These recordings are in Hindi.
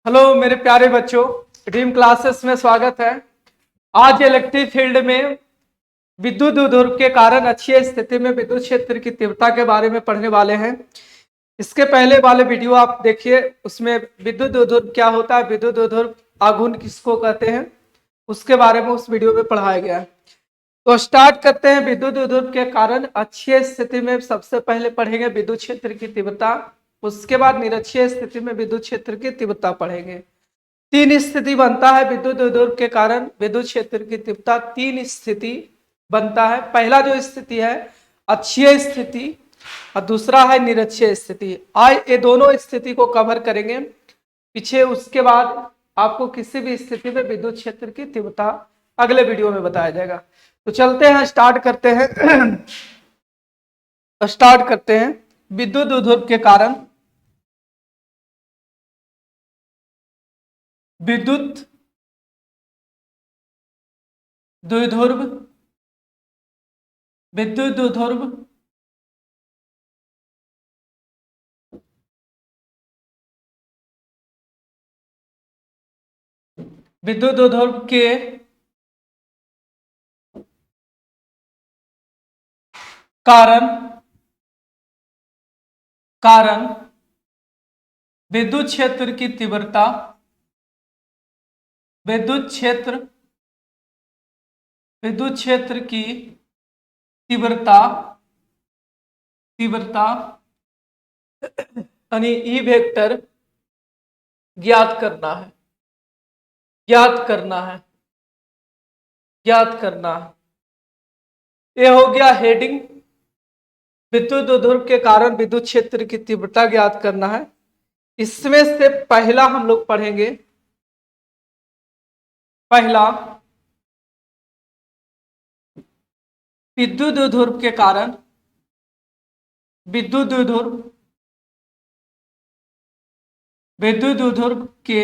हेलो मेरे प्यारे बच्चों, ड्रीम क्लासेस में स्वागत है। आज इलेक्ट्रिक फील्ड में विद्युत उद्योग के कारण अच्छी स्थिति में विद्युत क्षेत्र की तीव्रता के बारे में पढ़ने वाले हैं। इसके पहले वाले वीडियो आप देखिए, उसमें विद्युत उद्योग क्या होता है, विद्युत उद्योग आघूर्ण किसको कहते हैं, उसके बारे में उस वीडियो में पढ़ाया गया है। तो स्टार्ट करते हैं। विद्युत उद्योग के कारण अच्छी स्थिति में सबसे पहले पढ़ेंगे विद्युत क्षेत्र की तीव्रता, उसके बाद निरक्षीय स्थिति में विद्युत क्षेत्र की तीव्रता पढ़ेंगे। तीन स्थिति बनता है विद्युत उद्योग के कारण विद्युत क्षेत्र की तीव्रता, तीन स्थिति बनता है। पहला जो स्थिति है अक्षीय स्थिति और दूसरा है निरक्षीय स्थिति। आज ये दोनों स्थिति को कवर करेंगे पीछे, उसके बाद आपको किसी भी स्थिति में विद्युत क्षेत्र की तीव्रता अगले वीडियो में बताया जाएगा। तो चलते हैं, स्टार्ट करते हैं। विद्युत उद्योग के कारण विद्युत द्विध्रुव विद्युत द्विध्रुव विद्युत द्विध्रुव के कारण विद्युत क्षेत्र की तीव्रता विद्युत क्षेत्र की तीव्रता यानी ई वेक्टर ज्ञात करना है। ये हो गया हेडिंग। विद्युत उद्योग के कारण विद्युत क्षेत्र की तीव्रता ज्ञात करना है। इसमें से पहला हम लोग पढ़ेंगे, पहला विद्युत उद्योग के कारण विद्युत उद्योग के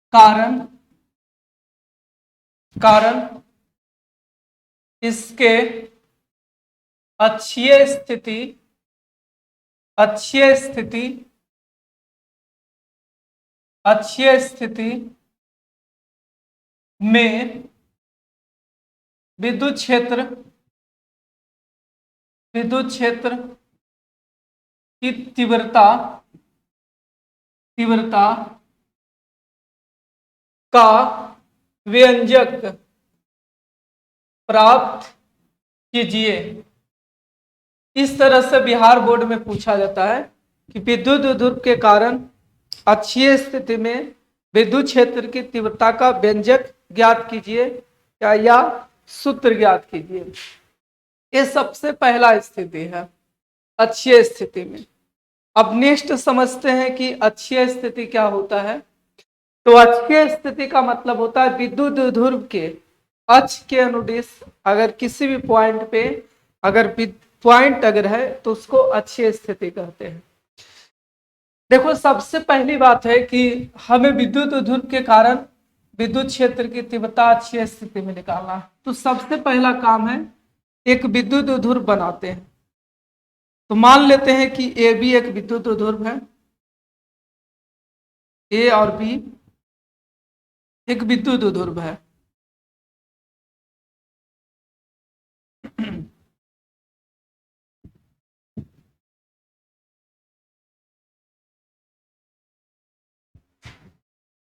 कारण इसके अक्षीय स्थिति में विद्युत क्षेत्र की तीव्रता का व्यंजक प्राप्त कीजिए। इस तरह से बिहार बोर्ड में पूछा जाता है कि विद्युत उद्योग के कारण अक्षीय स्थिति में विद्युत क्षेत्र की तीव्रता का व्यंजक ज्ञात कीजिए या सूत्र ज्ञात कीजिए। ये सबसे पहला स्थिति है अक्षीय स्थिति में। अब नेक्स्ट समझते हैं कि अक्षीय स्थिति क्या होता है। तो अक्षीय स्थिति का मतलब होता है विद्युत ध्रुव के अक्ष के अनुदिश अगर किसी भी पॉइंट पे अगर पॉइंट अगर है तो उसको अक्षीय स्थिति कहते हैं। देखो, सबसे पहली बात है कि हमें विद्युत ध्रुव के कारण विद्युत क्षेत्र की तीव्रता अक्षीय स्थिति में निकालना है। तो सबसे पहला काम है एक विद्युत ध्रुव बनाते हैं। तो मान लेते हैं कि ए बी एक विद्युत ध्रुव है, ए और बी एक विद्युत ध्रुव है।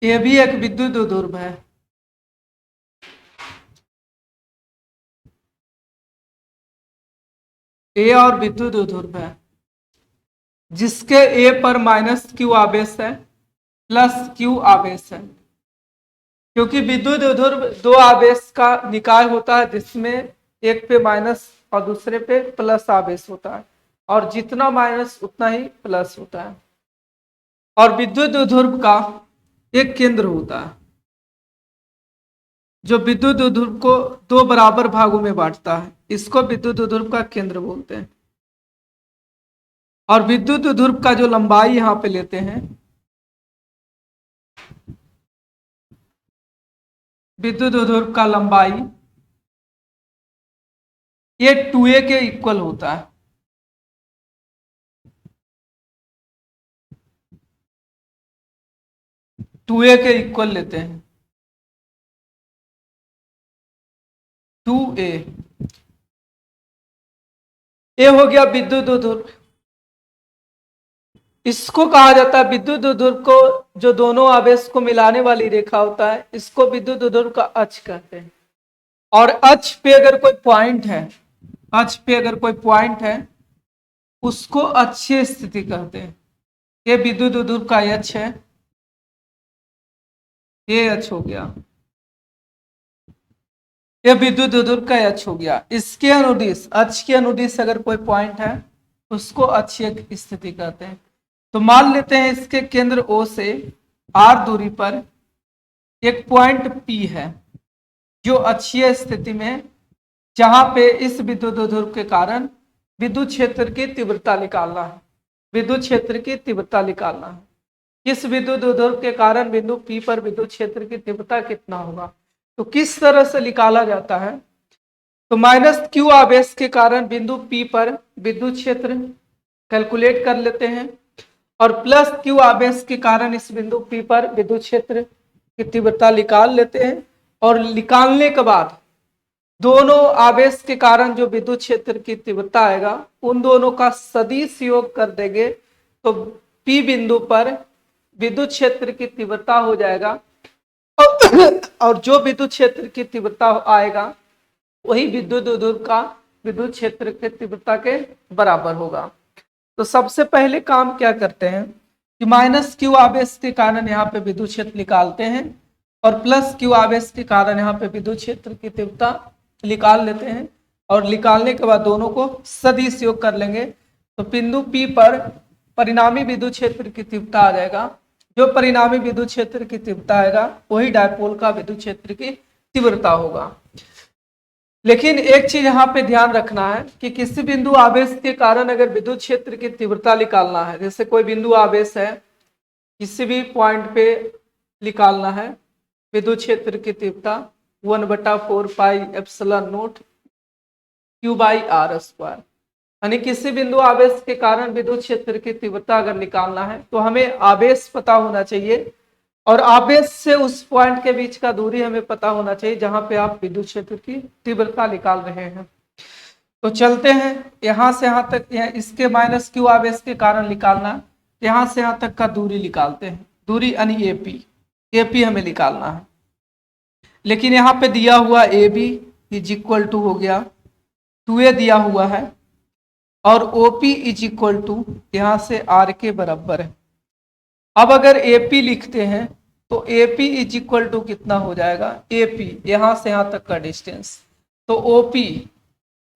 ए भी एक विद्युत ध्रुव है। ए और विद्युत ध्रुव है जिसके ए पर माइनस क्यू आवेश है, प्लस क्यू आवेश है। क्योंकि विद्युत ध्रुव दो आवेश का निकाय होता है जिसमें एक पे माइनस और दूसरे पे प्लस आवेश होता है, और जितना माइनस उतना ही प्लस होता है। और विद्युत ध्रुव का एक केंद्र होता है जो विद्युत ध्रुव को दो बराबर भागों में बांटता है, इसको विद्युत ध्रुव का केंद्र बोलते हैं। और विद्युत ध्रुव का जो लंबाई यहां पे लेते हैं, विद्युत ध्रुव का लंबाई ये 2a के इक्वल होता है। 2a के इक्वल लेते हैं, 2a। ये हो गया विद्युत द्विध्रुव। इसको कहा जाता है विद्युत द्विध्रुव को, जो दोनों आवेश को मिलाने वाली रेखा होता है, इसको विद्युत द्विध्रुव का अक्ष कहते हैं। और अक्ष पे अगर कोई पॉइंट है, अक्ष पे अगर कोई पॉइंट है, उसको अक्षीय स्थिति कहते हैं। ये विद्युत द्विध्रुव का अक्ष है, ये अक्ष हो गया, ये विद्युत द्विध्रुव का अक्ष हो गया। इसके अनुदिश, अक्ष के अनुदिश अगर कोई पॉइंट है, उसको अक्षीय स्थिति कहते हैं। तो मान लेते हैं इसके केंद्र O से r दूरी पर एक पॉइंट P है, जो अक्षीय स्थिति में, जहां पे इस विद्युत द्विध्रुव के कारण विद्युत क्षेत्र की तीव्रता निकालना है, विद्युत क्षेत्र की तीव्रता निकालना है। किस विद्युत द्विध्रुव के कारण बिंदु P पर विद्युत क्षेत्र की तीव्रता कितना होगा, तो किस तरह से निकाला जाता है। तो -q आवेश के कारण बिंदु P पर विद्युत क्षेत्र कैलकुलेट कर लेते हैं, और +q आवेश के कारण इस बिंदु P पर विद्युत क्षेत्र की तीव्रता निकाल लेते हैं। और निकालने के बाद दोनों आवेश के कारण जो विद्युत क्षेत्र की तीव्रता आएगा, उन दोनों का सदिश योग कर देंगे, तो P बिंदु पर विद्युत क्षेत्र की तीव्रता हो जाएगा, और जो विद्युत क्षेत्र की तीव्रता आएगा वही विद्युत द्विध्रुव का विद्युत क्षेत्र के तीव्रता के बराबर होगा। तो सबसे पहले काम क्या करते हैं कि -q आवेश के कारण यहाँ पे विद्युत क्षेत्र निकालते हैं, और +q आवेश के कारण यहाँ पे विद्युत क्षेत्र की तीव्रता निकाल लेते हैं, और निकालने के बाद दोनों को सदिश योग कर लेंगे, तो बिंदु P पर परिणामी विद्युत क्षेत्र की तीव्रता आ जाएगा। जो परिणामी विद्युत क्षेत्र की तीव्रता आएगा वही डायपोल का विद्युत क्षेत्र की तीव्रता होगा। लेकिन एक चीज यहाँ पे ध्यान रखना है कि किसी बिंदु आवेश के कारण अगर विद्युत क्षेत्र की तीव्रता निकालना है, जैसे कोई बिंदु आवेश है, किसी भी पॉइंट पे निकालना है विद्युत क्षेत्र की तीव्रता 1/4 पाई एप्सिलॉन नॉट q/r², यानी किसी बिंदु आवेश के कारण विद्युत क्षेत्र की तीव्रता अगर निकालना है तो हमें आवेश पता होना चाहिए, और आवेश से उस पॉइंट के बीच का दूरी हमें पता होना चाहिए जहां पे आप विद्युत क्षेत्र की तीव्रता निकाल रहे हैं। तो चलते हैं यहां से यहां तक, इसके -q आवेश के कारण निकालना, यहां से यहां तक का दूरी निकालते हैं, दूरी यानी AP हमें निकालना है। लेकिन यहाँ पे दिया हुआ AB = हो गया 2a दिया हुआ है, और OP = यहाँ से R के बराबर है। अब अगर AP लिखते हैं तो AP = कितना हो जाएगा, AP यहां से यहां तक का डिस्टेंस, तो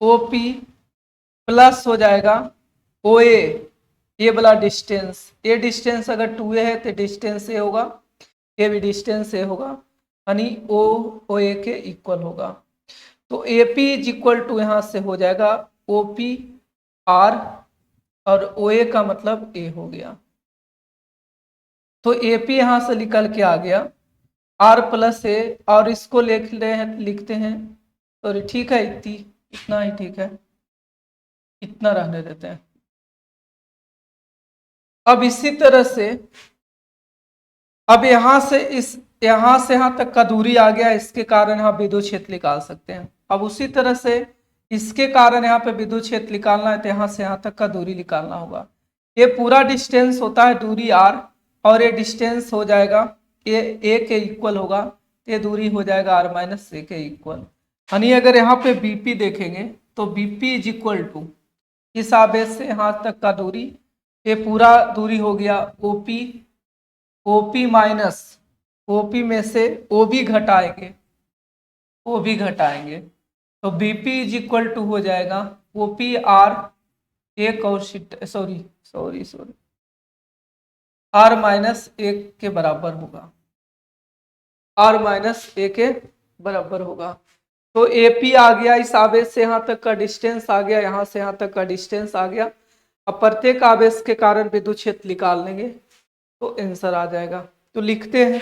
OP प्लस हो जाएगा OA, ये वाला डिस्टेंस, ये डिस्टेंस अगर 2a है तो डिस्टेंस ए होगा, ये भी डिस्टेंस ए होगा, यानी OA के इक्वल होगा। तो AP = यहाँ से हो जाएगा OP R, और OA का मतलब A हो गया। तो AP यहां से निकल के आ गया R+A, और इसको लिखते हैं, सॉरी ठीक है, इतना ही ठीक है, इतना रहने देते हैं। अब इसी तरह से अब यहां से यहां तक का दूरी आ गया, इसके कारण यहाँ विद्युत क्षेत्र निकाल सकते हैं। अब उसी तरह से इसके कारण यहाँ पे विद्युत क्षेत्र निकालना है, तो यहाँ से यहाँ तक का दूरी निकालना होगा। ये पूरा डिस्टेंस होता है दूरी R, और ये डिस्टेंस हो जाएगा, ये A के इक्वल होगा, ये दूरी हो जाएगा R-A के इक्वल। यानी अगर यहाँ पे BP देखेंगे तो BP = इस आवेश से यहाँ तक का दूरी, ये पूरा दूरी हो गया OP माइनस OP में से OB घटाएंगे, तो BP = हो जाएगा OPR एक और सॉरी R-1 के बराबर होगा, R-A के बराबर होगा। तो AP आ गया, इस आवेश से यहाँ तक का डिस्टेंस आ गया, यहाँ से यहाँ तक का डिस्टेंस आ गया। अब प्रत्येक आवेश के कारण विद्युत क्षेत्र निकाल लेंगे तो आंसर आ जाएगा। तो लिखते हैं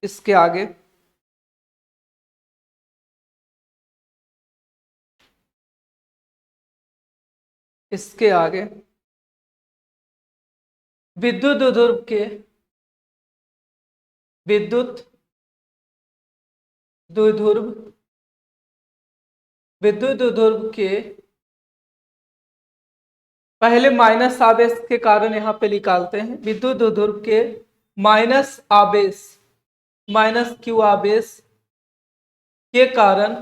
इसके आगे, विद्युत द्विध्रुव के विद्युत द्विध्रुव के पहले माइनस आवेश के कारण यहां पे निकालते हैं। विद्युत द्विध्रुव के माइनस आवेश, माइनस क्यू आवेश के कारण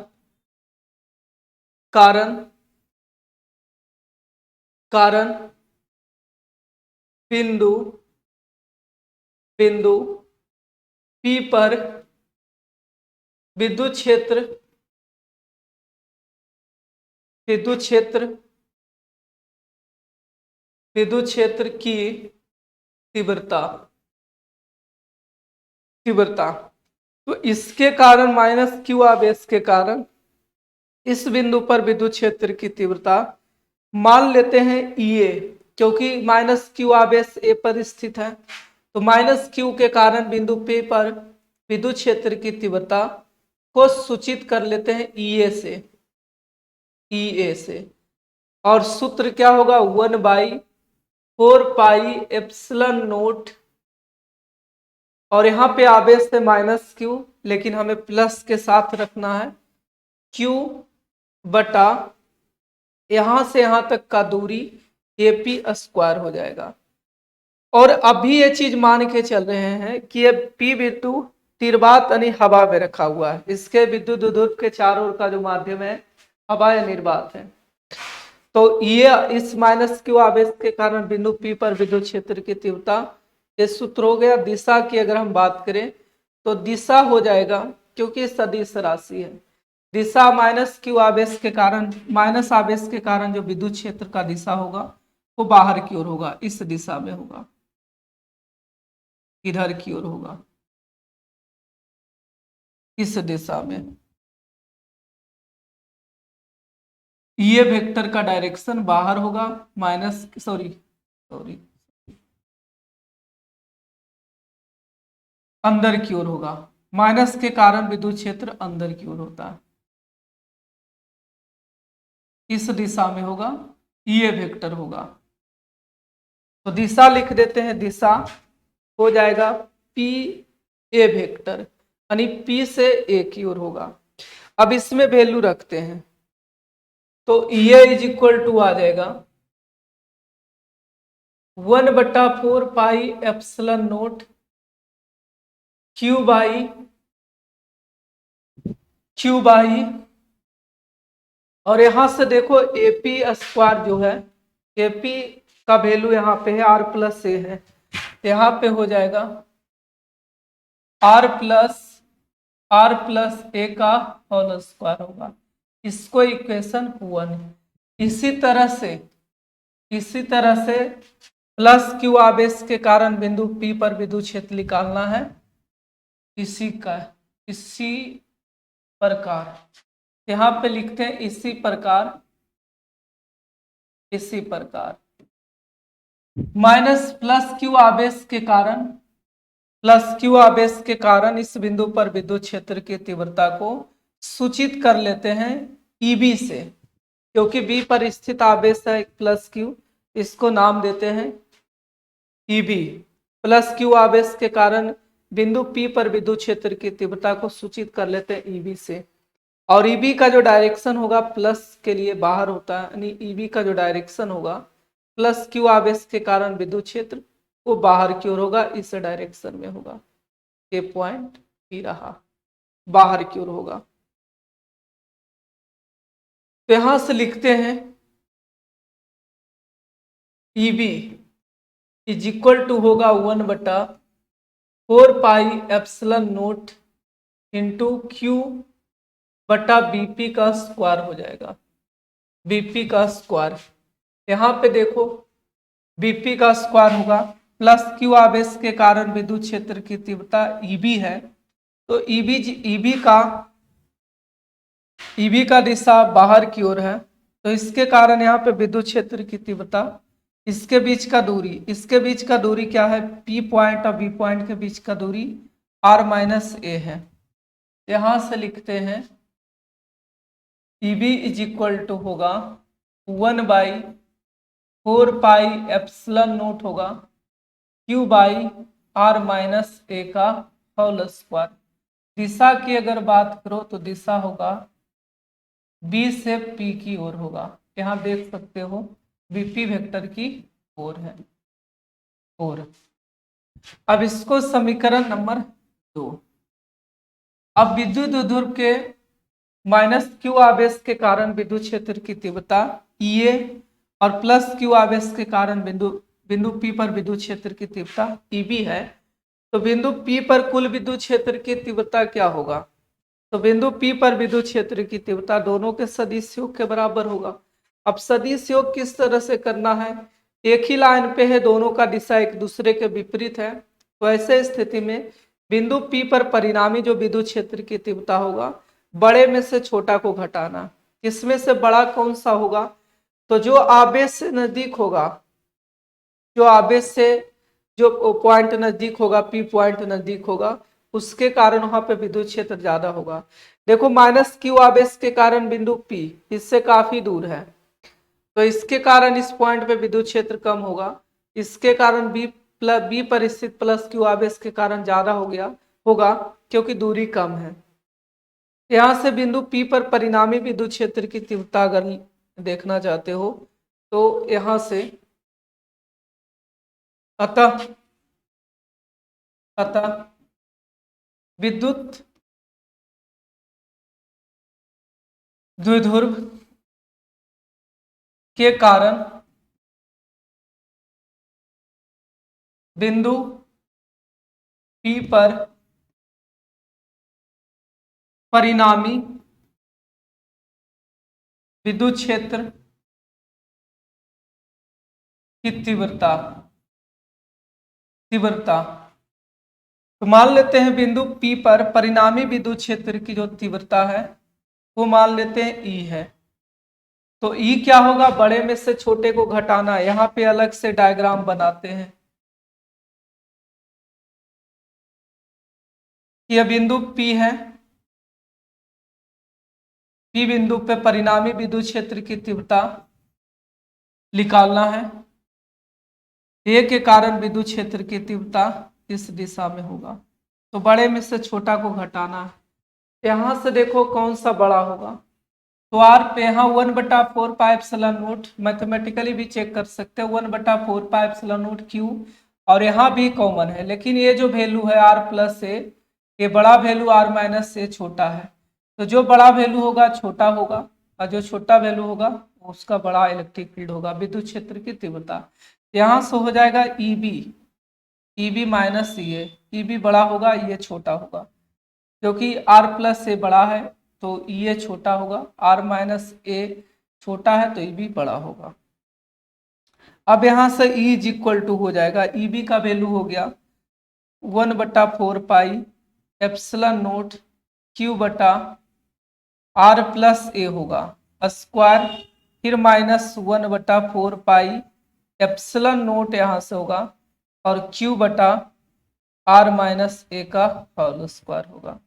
बिंदु P पर विद्युत क्षेत्र की तीव्रता। तो इसके कारण माइनस क्यू आवेश के कारण इस बिंदु पर विद्युत क्षेत्र की तीव्रता मान लेते हैं EA, क्योंकि माइनस क्यू आवेश ए पर स्थित है। तो माइनस क्यू के कारण बिंदु P पर विद्युत क्षेत्र की तीव्रता को सूचित कर लेते हैं EA से। और सूत्र क्या होगा, 1/4πε0। और यहां पे आवेश है माइनस क्यू, लेकिन हमें प्लस के साथ रखना है। Q बटा यहां से यहां तक का दूरी AP² हो जाएगा। और अभी ये चीज मान के चल रहे हैं कि ये P बिंदु निर्वात यानी हवा में रखा हुआ है। इसके विद्युत द्विध्रुव के चारों ओर का जो माध्यम है हवा या निर्वात है। तो ये इस माइनस क्यू आवेश के कारण बिंदु P पर विद्युत क्षेत्र की तीव्रता, ये सूत्र हो गया। दिशा की अगर हम बात करें तो दिशा हो जाएगा, क्योंकि सदिश राशि है, दिशा माइनस क्यू आवेश के कारण, माइनस आवेश के कारण जो विद्युत क्षेत्र का दिशा होगा वो बाहर की ओर होगा, इस दिशा में होगा, इधर की ओर होगा, इस दिशा में। ये वेक्टर का डायरेक्शन बाहर होगा, माइनस सॉरी अंदर की ओर होगा। माइनस के कारण विद्युत क्षेत्र अंदर की ओर होता है, इस दिशा में होगा, ये वेक्टर होगा। तो दिशा लिख देते हैं, दिशा हो जाएगा P A वेक्टर, यानी P से A की ओर होगा। अब इसमें वैल्यू रखते हैं तो ये इज इक्वल टू आ जाएगा 1/4πε0 Q बाई, और यहां से देखो AP² जो है, AP का वैल्यू यहाँ पे है R+A है, यहाँ पे हो जाएगा R+A का होल स्क्वायर होगा। इसको इक्वेशन 1। इसी तरह से प्लस क्यू आवेश के कारण बिंदु P पर विद्युत क्षेत्र निकालना है, इसी प्रकार यहाँ पे लिखते हैं, इसी प्रकार माइनस प्लस क्यू आवेश के कारण इस बिंदु पर विद्युत क्षेत्र की तीव्रता को सूचित कर लेते हैं EB से, क्योंकि B पर स्थित आवेश है प्लस क्यू, इसको नाम देते हैं EB। प्लस क्यू आवेश के कारण बिंदु P पर विद्युत क्षेत्र की तीव्रता को सूचित कर लेते हैं EB से। और EB का जो डायरेक्शन होगा प्लस के लिए बाहर होता है, यानी EB का जो डायरेक्शन होगा प्लस क्यू आवेश के कारण विद्युत क्षेत्र वो बाहर की ओर होगा, इस डायरेक्शन में होगा। ये पॉइंट ही रहा, बाहर की ओर होगा। तो यहां से लिखते हैं EB इज इक्वल टू होगा 1/4πε0 इंटू Q बटा BP का स्क्वायर हो जाएगा, BP का स्क्वायर। यहाँ पे देखो BP का स्क्वायर होगा, प्लस क्यू आवेश के कारण विद्युत क्षेत्र की तीव्रता EB है, तो EB का दिशा बाहर की ओर है, तो इसके कारण यहाँ पे विद्युत क्षेत्र की तीव्रता, इसके बीच का दूरी क्या है, P पॉइंट और B पॉइंट के बीच का दूरी R-A है। यहां से लिखते हैं EB इज इक्वल टू होगा 1/4πε0 होगा Q बाई R-A का होल स्क्वायर। दिशा की अगर बात करो तो दिशा होगा बी से पी की ओर होगा। यहाँ देख सकते हो बीपी वेक्टर की ओर है ओर। अब इसको समीकरण नंबर 2। अब विद्युत द्विध्रुव के माइनस क्यू आवेश के कारण विद्युत क्षेत्र की तीव्रता Ea और प्लस क्यू आवेश के कारण बिंदु बिंदु P पर विद्युत क्षेत्र की तीव्रता Eb है। तो बिंदु P पर कुल विद्युत क्षेत्र की तीव्रता क्या होगा? तो बिंदु P पर विद्युत क्षेत्र की तीव्रता दोनों के सदिश योग के बराबर होगा। अब सदिश योग किस तरह से करना है? एक ही लाइन पे है, दोनों का दिशा एक दूसरे के विपरीत है, तो ऐसे स्थिति में बिंदु P पर परिणामी जो विद्युत क्षेत्र की तीव्रता होगा, बड़े में से छोटा को घटाना। इसमें से बड़ा कौन सा होगा? तो जो आवेश से नजदीक होगा, जो आवेश से जो पॉइंट नजदीक होगा, पी पॉइंट नजदीक होगा, उसके कारण वहां पे विद्युत क्षेत्र ज्यादा होगा। देखो माइनस क्यू आवेश के कारण बिंदु पी इससे काफी दूर है, तो इसके कारण इस पॉइंट पे विद्युत क्षेत्र कम होगा। इसके कारण बी पर स्थित प्लस क्यू आवेश के कारण ज्यादा हो गया होगा, क्योंकि दूरी कम है। यहाँ से बिंदु P पर परिणामी विद्युत क्षेत्र की तीव्रता अगर देखना चाहते हो तो यहाँ से अतः विद्युत द्विध्रुव के कारण बिंदु P पर परिणामी विद्युत क्षेत्र की तीव्रता तो मान लेते हैं बिंदु P पर परिणामी विद्युत क्षेत्र की जो तीव्रता है वो मान लेते हैं E है। तो E क्या होगा? बड़े में से छोटे को घटाना। यहाँ पे अलग से डायग्राम बनाते हैं। यह बिंदु P है, P बिंदु पे परिणामी विद्युत क्षेत्र की तीव्रता निकालना है। A के कारण विद्युत क्षेत्र की तीव्रता इस दिशा में होगा, तो बड़े में से छोटा को घटाना है। यहां से देखो कौन सा बड़ा होगा, तो आर पे यहाँ 1/4πε0 मैथमेटिकली भी चेक कर सकते हैं, 1/4πε0 क्यू, और यहाँ भी कॉमन है, लेकिन ये जो वैल्यू है आर प्लस ए, ये बड़ा वैल्यू आर माइनस ए छोटा है, तो जो बड़ा वैल्यू होगा छोटा होगा, और जो छोटा वैल्यू होगा उसका बड़ा इलेक्ट्रिक फील्ड होगा, विद्युत क्षेत्र की तीव्रता। यहाँ से हो जाएगा ईबी माइनस ई बी बड़ा होगा, ये छोटा होगा, क्योंकि आर प्लस ए बड़ा है तो ये छोटा होगा, आर माइनस ए छोटा है तो ई बी बड़ा होगा। अब यहाँ से E इज इक्वल टू हो जाएगा, ई बी का वैल्यू हो गया 1/4πε0 क्यू बटा आर प्लस ए होगा स्क्वायर, फिर -1/4πε0 यहाँ से होगा, और क्यू बटा आर माइनस ए का होल स्क्वायर होगा।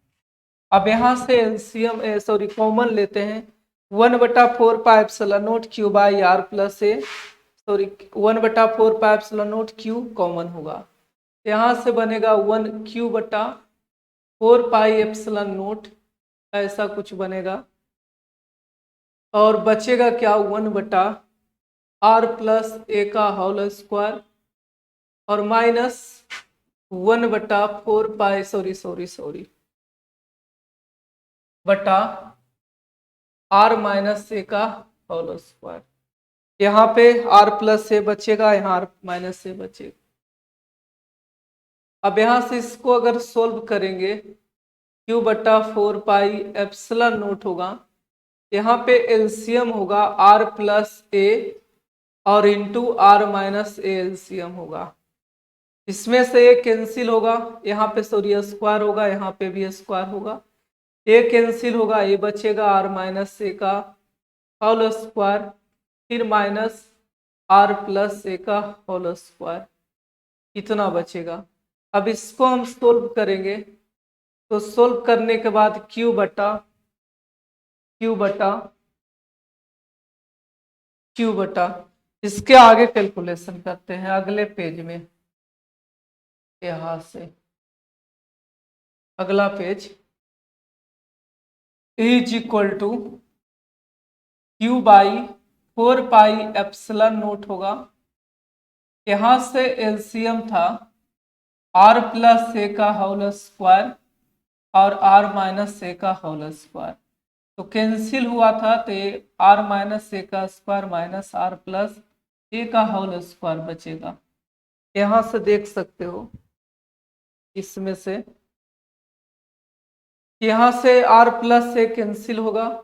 अब यहाँ से एलसीएम कॉमन लेते हैं, 1/4πε0 Q by R plus A 1/4πε0 Q common होगा, यहाँ से बनेगा 1 क्यू बटा 4πε0 ऐसा कुछ बनेगा, और बचेगा क्या 1/r प्लस ए का होल स्क्वायर, और माइनस 1/4 बटा आर माइनस ए का होल स्क्वायर। यहाँ पे आर प्लस ए बचेगा, यहाँ आर माइनस ए बचेगा। अब यहाँ से इसको अगर सोल्व करेंगे, क्यू बटा 4πε0 होगा, यहाँ पे एलसीएम होगा आर प्लस ए और into R minus A LCM होगा, इसमें से एक कैंसिल होगा, यहाँ पे सॉरी स्क्वायर होगा, यहाँ पे भी स्क्वायर होगा, एक कैंसिल होगा, ये बचेगा आर माइनस ए का होल स्क्वायर, फिर माइनस आर प्लस ए का होल स्क्वायर, इतना बचेगा। अब इसको हम सोल्व करेंगे, तो सोल्व करने के बाद क्यू बटा इसके आगे कैलकुलेशन करते हैं अगले पेज में, यहाँ से अगला page, is equal to q by 4πε0 होगा। यहां से एलसीएम था r प्लस ए का होल स्क्वायर और r माइनस ए का होल स्क्वायर, तो कैंसिल हुआ था, तो r माइनस ए का square minus r plus a का होल स्क्वायर बचेगा। यहां से देख सकते हो इसमें से, यहां से r प्लस ए कैंसिल होगा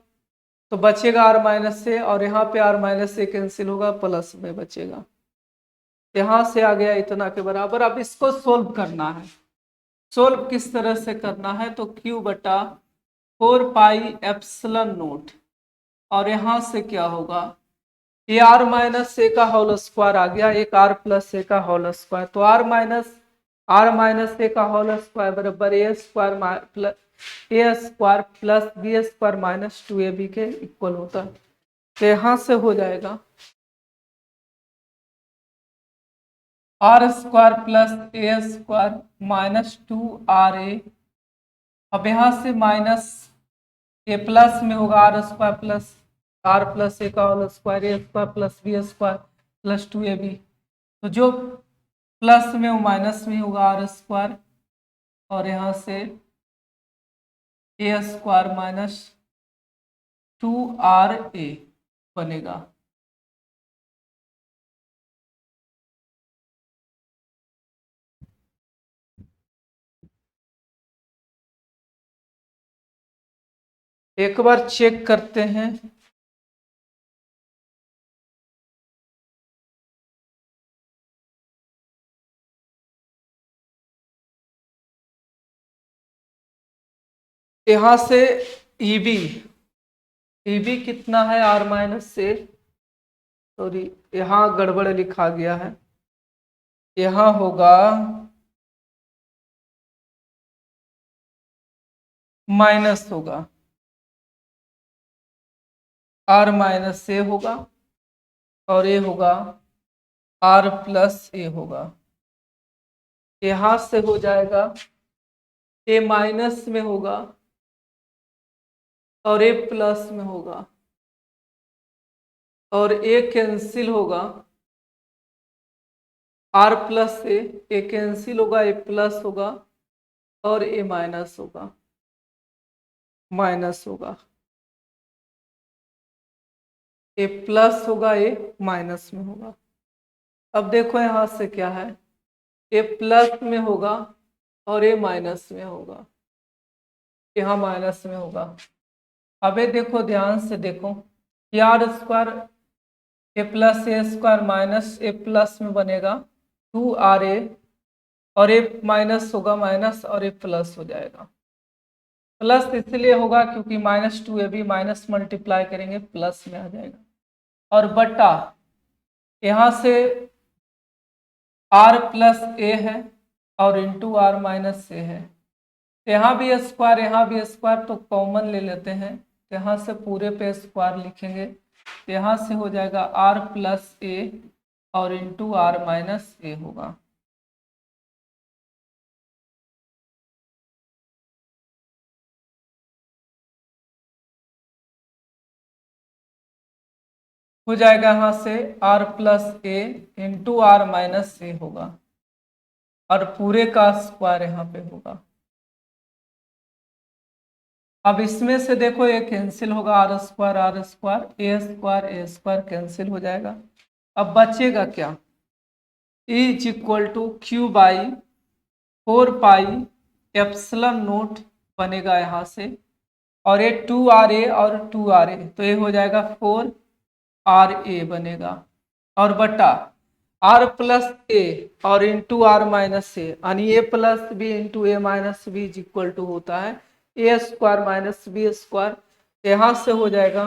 तो बचेगा r माइनस ए, और यहाँ पे r माइनस ए कैंसिल होगा प्लस में बचेगा। यहां से आ गया इतना के बराबर। अब इसको सोल्व करना है। सोल्व किस तरह से करना है, तो q बटा 4πε0, और यहां से क्या होगा, ये r माइनस ए का होल स्क्वायर आ गया, एक r प्लस ए का होल स्क्वायर, तो r माइनस ए का होल स्क्वायर बराबर a square plus b square minus 2ab के इक्वल होता है। तो यहां से हो जाएगा r स्क्वायर प्लस ए स्क्वायर माइनस 2ra। अब यहां से माइनस ए प्लस में होगा r square plus r plus a का whole square, a square plus b square plus 2ab, तो जो प्लस में वो माइनस में होगा r स्क्वायर, और यहाँ से ए स्क्वायर माइनस 2ra बनेगा। एक बार चेक करते हैं। यहां से ईबी कितना है, r माइनस से, सॉरी यहाँ गड़बड़ लिखा गया है, यहाँ होगा माइनस होगा, r माइनस से होगा, और ये होगा r प्लस ए होगा। यहां से हो जाएगा ए माइनस में होगा और ए प्लस में होगा, और ए कैंसिल होगा, r प्लस ए कैंसिल होगा, ए प्लस होगा, और ए माइनस होगा, ए प्लस होगा, ए माइनस में होगा। अब देखो यहां से क्या है, ए प्लस में होगा और ए माइनस में होगा, यहाँ माइनस में होगा। अब ये देखो ध्यान से देखो, r स्क्वायर ए प्लस ए स्क्वायर माइनस ए प्लस में बनेगा 2ra, और ए माइनस होगा माइनस, और ए प्लस हो जाएगा। प्लस इसलिए होगा क्योंकि माइनस 2ab माइनस मल्टीप्लाई करेंगे प्लस में आ जाएगा, और बटा यहाँ से r प्लस ए है और इंटू r माइनस ए है, यहाँ भी स्क्वायर यहाँ भी स्क्वायर, तो कॉमन ले लेते हैं, यहाँ से पूरे पे स्क्वायर लिखेंगे, यहाँ से हो जाएगा r प्लस ए और इंटू r माइनस ए होगा। हो जाएगा यहाँ से r प्लस ए इंटू r माइनस ए होगा, और पूरे का स्क्वायर यहाँ पे होगा। अब इसमें से देखो ये कैंसिल होगा, r square a square cancel हो जाएगा। अब बचेगा क्या, is equal to q by 4πε0 बनेगा यहाँ से, और ये 2ra और 2ra, तो ये हो जाएगा 4ra बनेगा, और बटा r प्लस ए और इंटू r माइनस ए, यानी a plus b into a minus b is equal to होता है a square minus b square. यहाँ से हो जाएगा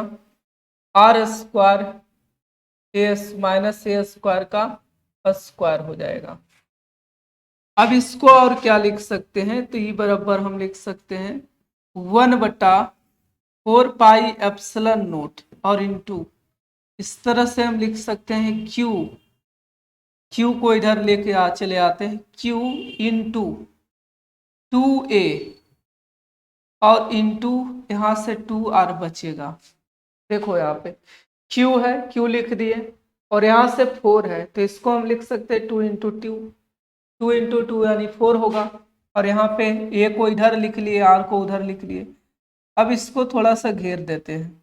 r square a minus A square का स्क्वायर हो जाएगा। अब इसको और क्या लिख सकते हैं, तो ये बराबर हम लिख सकते हैं 1/4πε0 और इंटू, इस तरह से हम लिख सकते हैं क्यू को इधर लेके चले आते हैं, क्यू इंटू 2a और इंटू यहाँ से 2r बचेगा। देखो यहाँ पे q है, q लिख दिए, और यहाँ से 4 है तो इसको हम लिख सकते हैं 2 इंटू 2 यानी 4 होगा। और यहाँ पे a को इधर लिख लिए, r को उधर लिख लिए। अब इसको थोड़ा सा घेर देते हैं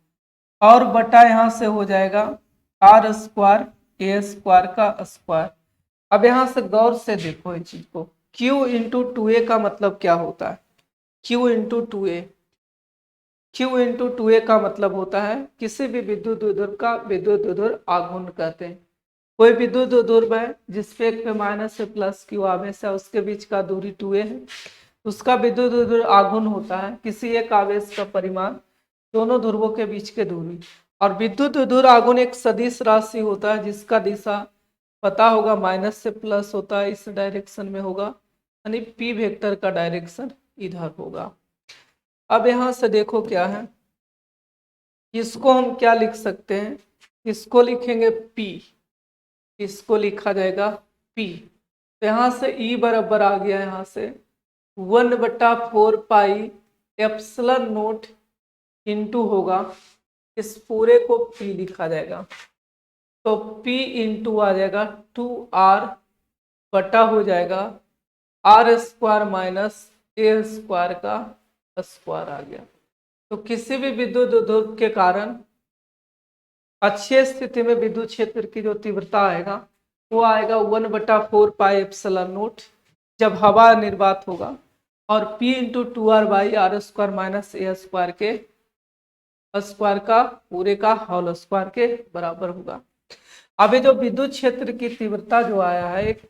और बटा यहाँ से हो जाएगा r स्क्वायर ए स्क्वायर का स्क्वायर। अब यहाँ से गौर से देखो इस चीज को, q इंटू 2a का मतलब क्या होता है? q into 2a, q into 2a का मतलब होता है किसी भी विद्युत द्विध्रुव का विद्युत द्विध्रुव आघूर्ण कहते हैं। कोई विद्युत द्विध्रुव है जिसपे एक पे माइनस से प्लस q आवेश है, उसके बीच का दूरी 2a है, उसका विद्युत द्विध्रुव आघूर्ण होता है किसी एक आवेश का परिमाण दोनों ध्रुवों के बीच के दूरी। और विद्युत द्विध्रुव आघूर्ण एक सदिश राशि होता है जिसका दिशा पता होगा, माइनस से प्लस होता है, इस डायरेक्शन में होगा, यानी p वेक्टर का डायरेक्शन इधर होगा। अब यहाँ से देखो क्या है, इसको हम क्या लिख सकते हैं? इसको लिखेंगे p, इसको लिखा जाएगा p। तो यहाँ से E बराबर आ गया, यहाँ से 1/4 पाई एप्सिलॉन नोट इंटू होगा, इस पूरे को p लिखा जाएगा। तो p इंटू आ जाएगा 2r बटा हो जाएगा r स्क्वायर माइनस ए स्क्वायर का स्क्वायर आ गया। तो किसी भी विद्युत द्विध्रुव के कारण अच्छी स्थिति में विद्युत क्षेत्र की जो तीव्रता आएगा वो आएगा 1/4 पाई एप्सिलॉन नोट जब हवा निर्वात होगा, और p into 2r by R square minus A square के स्क्वायर का पूरे का होल स्क्वायर के बराबर होगा। अभी जो विद्युत क्षेत्र की तीव्रता जो आया है एक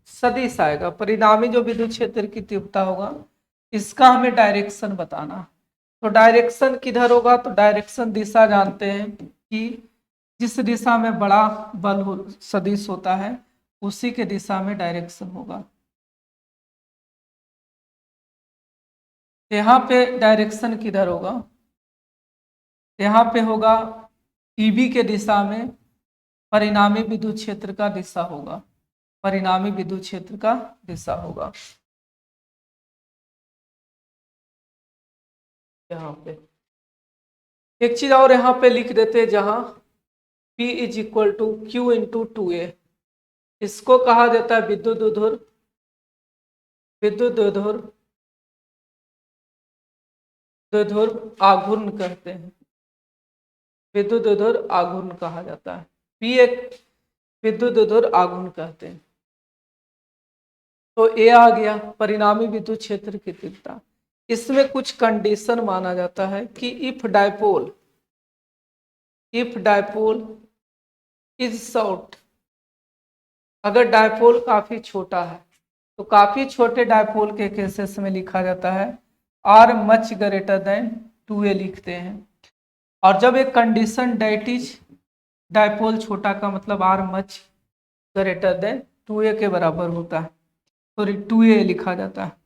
सदिश आएगा, परिणामी जो विद्युत क्षेत्र की तीव्रता होगा इसका हमें डायरेक्शन बताना। तो डायरेक्शन किधर होगा? तो डायरेक्शन दिशा जानते हैं कि जिस दिशा में बड़ा बल सदिश होता है उसी के दिशा में डायरेक्शन होगा। यहाँ पे डायरेक्शन किधर होगा? यहाँ पे होगा ईबी के दिशा में परिणामी विद्युत क्षेत्र का दिशा होगा, परिणामी विद्युत क्षेत्र का दिशा होगा यहाँ पे। एक चीज और यहाँ पे लिख देते हैं, जहां P is equal to Q into 2a, इसको कहा जाता है विद्युत द्विध्रुव, विद्युत द्विध्रुव द्विध्रुव आघूर्ण कहते हैं, विद्युत द्विध्रुव आघूर्ण कहा जाता है। P एक विद्युत द्विध्रुव आघूर्ण कहते हैं। तो A आ गया परिणामी विद्युत क्षेत्र की तीव्रता। इसमें कुछ कंडीशन माना जाता है कि इफ डायपोल इज शॉर्ट, अगर डायपोल काफी छोटा है तो काफी छोटे डायपोल के केसेस में लिखा जाता है R much greater than 2a लिखते हैं। और जब एक कंडीशन दैट इज डायपोल छोटा का मतलब R much greater than 2a के बराबर होता है, सॉरी 2a लिखा जाता है।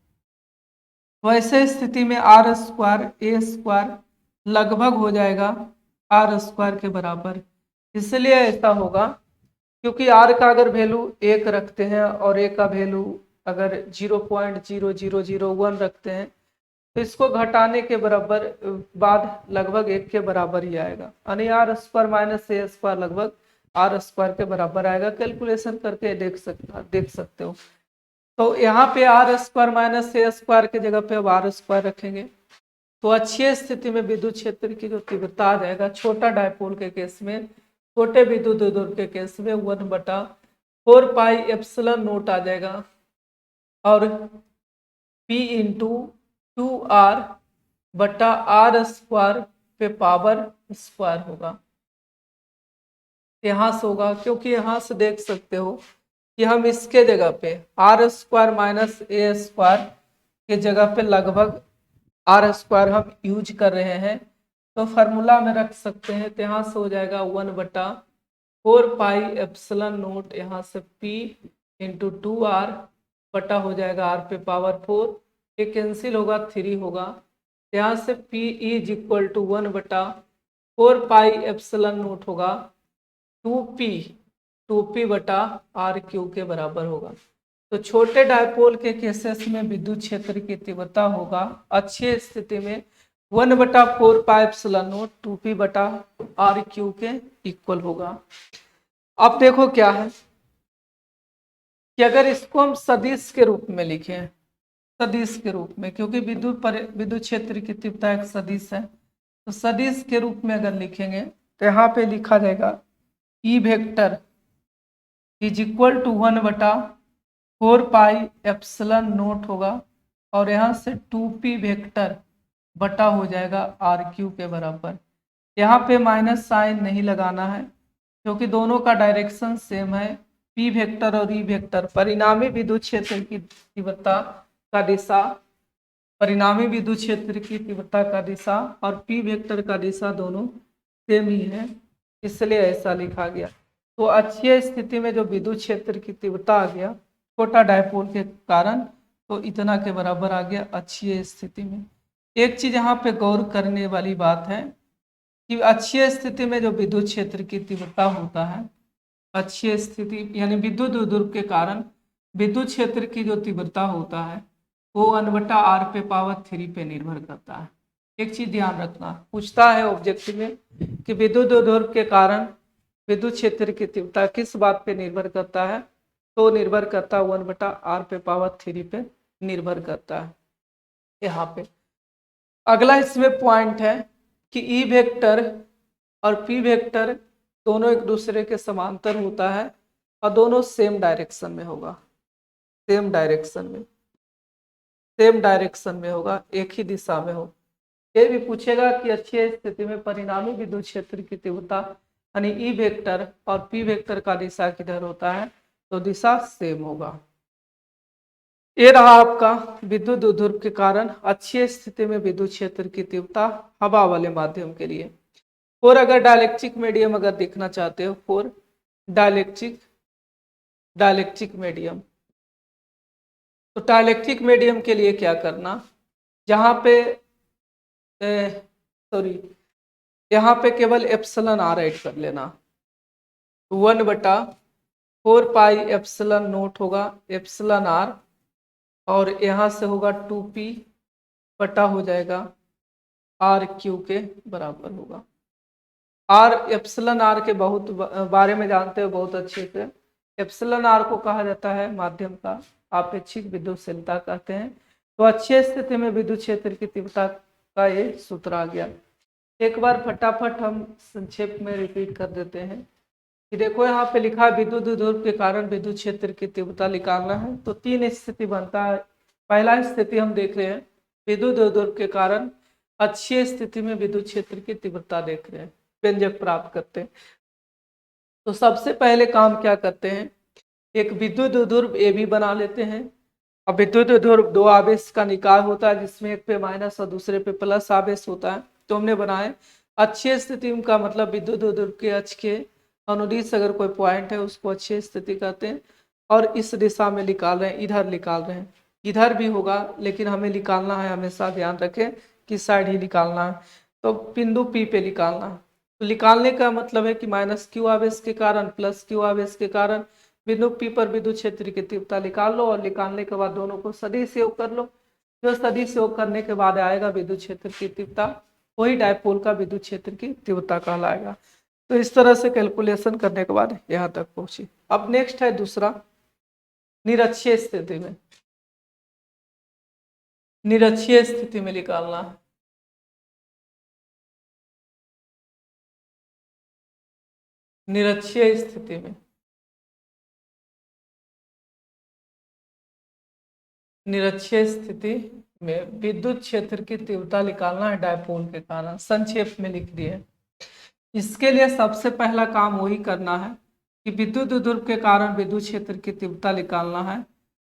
वैसे स्थिति में R स्क्वायर ए स्क्वायर लगभग हो जाएगा R स्क्वायर के बराबर। इसलिए ऐसा होगा क्योंकि R का अगर वैल्यू 1 रखते हैं और A का वैल्यू अगर 0.0001 रखते हैं तो इसको घटाने के बराबर बाद लगभग 1 के बराबर ही आएगा, यानी R स्क्वायर माइनस ए स्क्वायर लगभग R स्क्वायर के बराबर आएगा। कैलकुलेशन करके देख सकते हो। तो यहाँ पे R स्क्वायर माइनस ए स्क्वायर के जगह पे अब R स्क्वायर रखेंगे तो अच्छी स्थिति में विद्युत क्षेत्र की जो तीव्रता आ जाएगा छोटा डायपोल के केस में, छोटे विद्युत द्विध्रुव के केस में 1/4 पाई एप्सिलॉन नोट आ जाएगा, और P इंटू 2R बटा R स्क्वायर पे पावर स्क्वायर होगा। यहाँ से होगा क्योंकि यहाँ से देख सकते हो कि हम इसके जगह पे R स्क्वायर माइनस ए स्क्वायर के जगह पे लगभग R स्क्वायर हम यूज कर रहे हैं, तो फार्मूला में रख सकते हैं। तो यहाँ से हो जाएगा 1/4 पाई एप्सिलॉन नोट, यहाँ से P इंटू 2R बटा हो जाएगा R पे पावर 4, ये कैंसिल होगा 3 होगा। यहाँ से P is equal to 1/4 pi epsilon nought होगा 2P बटा R क्यू के बराबर होगा। तो छोटे डायपोल के केसेस में विद्युत क्षेत्र की तीव्रता होगा अच्छी स्थिति में 1/4 पाई एप्सिलॉन नॉट 2p/r³ के इक्वल होगा। अब देखो क्या है कि अगर इसको हम सदिश के रूप में लिखें, सदिश के रूप में, क्योंकि विद्युत क्षेत्र की तीव्रता एक सदिश है, तो सदिश के रूप में अगर लिखेंगे तो यहाँ पे लिखा जाएगा E vector is equal to 1/4 pi epsilon nought होगा और यहाँ से 2p वेक्टर बटा हो जाएगा r³ के बराबर। यहाँ पे माइनस साइन नहीं लगाना है क्योंकि दोनों का डायरेक्शन सेम है। p वेक्टर और e वेक्टर परिणामी विद्युत क्षेत्र की तीव्रता का दिशा, परिणामी विद्युत क्षेत्र की तीव्रता का दिशा और p वेक्टर का दिशा दोनों सेम ही है, इसलिए ऐसा लिखा गया। तो अच्छी स्थिति में जो विद्युत क्षेत्र की तीव्रता आ गया छोटा डायपोल के कारण, तो इतना के बराबर आ गया अच्छी स्थिति में। एक चीज यहाँ पे गौर करने वाली बात है कि अच्छी स्थिति में जो विद्युत क्षेत्र की तीव्रता होता है, अच्छी स्थिति यानी विद्युत द्विध्रुव के कारण विद्युत क्षेत्र की जो तीव्रता होता है वो 1/r⁴ पे निर्भर करता है। एक चीज ध्यान रखना, पूछता है ऑब्जेक्टिव में कि विद्युत द्विध्रुव के कारण विद्युत क्षेत्र की तीव्रता किस बात पे निर्भर करता है, तो निर्भर करता है 1/r⁴ पे निर्भर करता है। यहाँ पे अगला इसमें पॉइंट है कि ई वेक्टर और पी वेक्टर दोनों एक दूसरे के समांतर होता है और दोनों सेम डायरेक्शन में होगा, सेम डायरेक्शन में होगा, एक ही दिशा में हो। ये भी पूछेगा कि अच्छी स्थिति में परिणामी विद्युत क्षेत्र की तीव्रता यानी ई वेक्टर और पी वेक्टर का दिशा किधर होता है, तो दिशा सेम होगा। ये रहा आपका विद्युत द्विध्रुव के कारण अच्छी स्थिति में विद्युत क्षेत्र की तीव्रता हवा वाले माध्यम के लिए। और अगर डाइलेक्ट्रिक मीडियम अगर देखना चाहते हो, फॉर डाइलेक्ट्रिक मीडियम, तो डाइलेक्ट्रिक मीडियम के लिए क्या करना, जहाँ पे यहाँ पे केवल एप्सिलॉन r ऐड कर लेना, 1/4 पाई⁴ होगा एप्सिलॉन r और यहाँ से होगा 2p बटा हो जाएगा r³ के बराबर होगा। एप्सिलॉन r के बहुत बारे में जानते हो बहुत अच्छे से। एप्सिलॉन r को कहा जाता है माध्यम का आपेक्षिक विद्युतशीलता कहते हैं। तो अच्छी स्थिति में विद्युत क्षेत्र की तीव्रता का ये सूत्र आ गया। एक बार फटाफट हम संक्षेप में रिपीट कर देते हैं कि देखो यहाँ पे लिखा है विद्युत द्विध्रुव के कारण विद्युत क्षेत्र की तीव्रता निकालना है। तो 3 स्थिति बनता है। पहला स्थिति हम देख रहे हैं विद्युत द्विध्रुव के कारण अच्छी स्थिति में विद्युत क्षेत्र की तीव्रता देख रहे हैं, व्यंजक प्राप्त करते हैं। तो सबसे पहले काम क्या करते हैं, एक विद्युत द्विध्रुव AB बना लेते हैं। अब विद्युत द्विध्रुव 2 आवेश का निकाय होता है जिसमें एक पे माइनस और दूसरे पे प्लस आवेश होता है। तो हमने बनाए अच्छी स्थिति का मतलब विद्युत द्विध्रुव के अक्ष के अनुदिश अगर कोई पॉइंट है उसको अच्छी स्थिति कहते हैं। और इस दिशा में निकाल रहे हैं, इधर निकाल रहे हैं, इधर भी होगा लेकिन हमें निकालना है, हमेशा ध्यान रखें किस साइड ही निकालना है। तो बिंदु P पे निकालना है। तो निकालने का मतलब है कि -q आवेश के कारण +q आवेश के कारण बिंदु P पर विद्युत क्षेत्र की तीव्रता निकाल लो और निकालने के बाद दोनों को सदिश योग कर लो। जो सदिश योग करने के बाद आएगा विद्युत क्षेत्र की तीव्रता, वही डायपोल का विद्युत क्षेत्र की तीव्रता कहलाएगा। तो इस तरह से कैलकुलेशन करने के बाद यहाँ तक पहुंची। अब नेक्स्ट है दूसरा, निरक्षीय स्थिति में, निरक्षीय स्थिति में निकालना है। निरक्षीय स्थिति में, निरक्षीय स्थिति में विद्युत क्षेत्र की तीव्रता निकालना है डायपोल के कारण। संक्षेप में लिख दिए। इसके लिए सबसे पहला काम वही करना है कि विद्युत द्विध्रुव के कारण विद्युत क्षेत्र की तीव्रता निकालना है।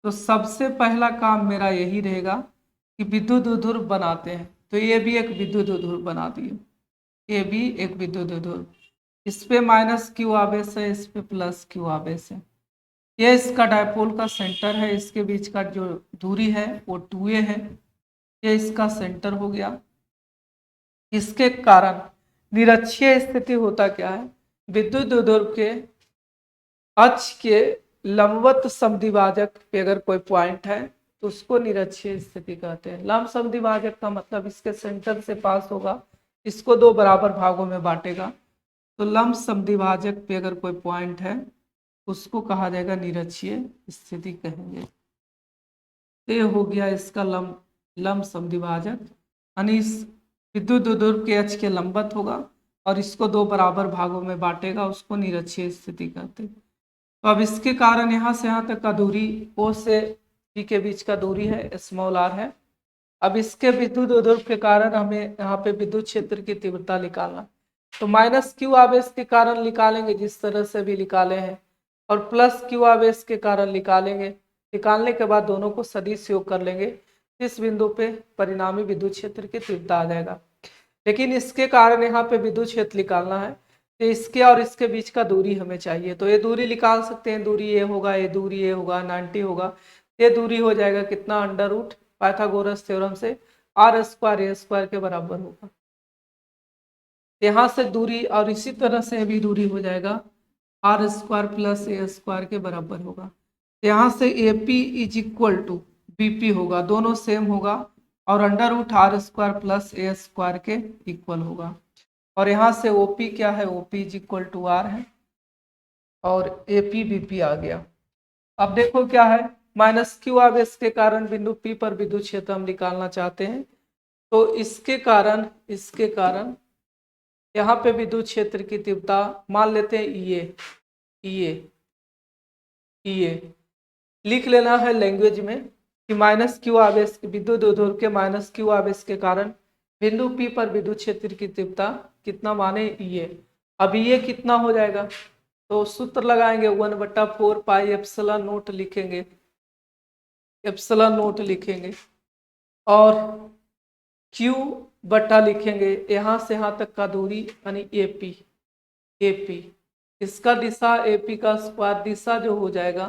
तो सबसे पहला काम मेरा यही रहेगा कि विद्युत द्विध्रुव बनाते हैं। तो ये भी एक विद्युत द्विध्रुव बना दिए, ये भी एक विद्युत द्विध्रुव, इस पे -q आवेश है, इस पे +q आवेश है। ये इसका डायपोल का सेंटर है, इसके बीच का जो दूरी है वो 2a है, ये इसका सेंटर हो गया। इसके कारण निरक्षीय स्थिति होता क्या है, विद्युत द्विध्रुव के अक्ष के लंबवत समद्विभाजक पे अगर कोई पॉइंट है तो उसको निरक्षीय स्थिति कहते हैं। लंब समद्विभाजक का मतलब इसके सेंटर से पास होगा, इसको दो बराबर भागों में बांटेगा। तो लंब समद्विभाजक पे अगर कोई पॉइंट है उसको कहा जाएगा निरक्षीय स्थिति कहेंगे। ये हो गया इसका लंब समद्विभाजक, यानी इस विद्युत द्विध्रुव के अक्ष के लंबवत होगा और इसको दो बराबर भागों में बांटेगा, उसको निरक्षीय स्थिति कहते हैं। तो अब इसके कारण यहाँ से यहाँ तक का दूरी O से P के बीच का दूरी है स्मॉल r है। अब इसके विद्युत द्विध्रुव के कारण हमें यहाँ पे विद्युत क्षेत्र की तीव्रता निकालना, तो माइनस क्यू आवेश के कारण निकालेंगे जिस तरह से भी निकाले हैं, और प्लस क्यू आवेश के कारण निकालेंगे। निकालने के बाद दोनों को सदिश योग कर लेंगे, इस बिंदु पे परिणामी विद्युत क्षेत्र की तीव्रता आ जाएगा। लेकिन इसके कारण यहाँ पे विद्युत क्षेत्र निकालना है, तो इसके और इसके बीच का दूरी हमें चाहिए। तो ये दूरी निकाल सकते हैं, दूरी ये होगा, ये दूरी ये होगा, 90 होगा। ये दूरी हो जाएगा कितना, अंडर रूट पाइथागोरस थ्योरम से r स्क्वायर ए स्क्वायर के बराबर होगा। यहाँ से दूरी और इसी तरह से भी दूरी हो जाएगा r स्क्वायर प्लस ए स्क्वायर के बराबर होगा। यहाँ से AP is equal to BP होगा, दोनों सेम होगा, और under root r square plus ए स्क्वायर के इक्वल होगा। और यहाँ से OP क्या है, OP is equal to R है, और AP BP आ गया। अब देखो क्या है, माइनस क्यू आवेश के कारण बिंदु P पर विद्युत क्षेत्र हम निकालना चाहते हैं। तो इसके कारण यहाँ पे विद्युत क्षेत्र की तीव्रता मान लेते हैं EA लिख लेना है लैंग्वेज में कि माइनस क्यू आवेश विद्युत द्विध्रुव के माइनस क्यू आवेश के कारण बिंदु P पर विद्युत क्षेत्र की तीव्रता कितना माने EA। अब ये कितना हो जाएगा, तो सूत्र लगाएंगे 1/4 पाई एप्सिलॉन नोट लिखेंगे, एप्सिलॉन नोट लिखेंगे, और Q बटा लिखेंगे यहाँ से यहाँ तक का दूरी यानी AP इसका दिशा AP का स्क्वायर, दिशा जो हो जाएगा,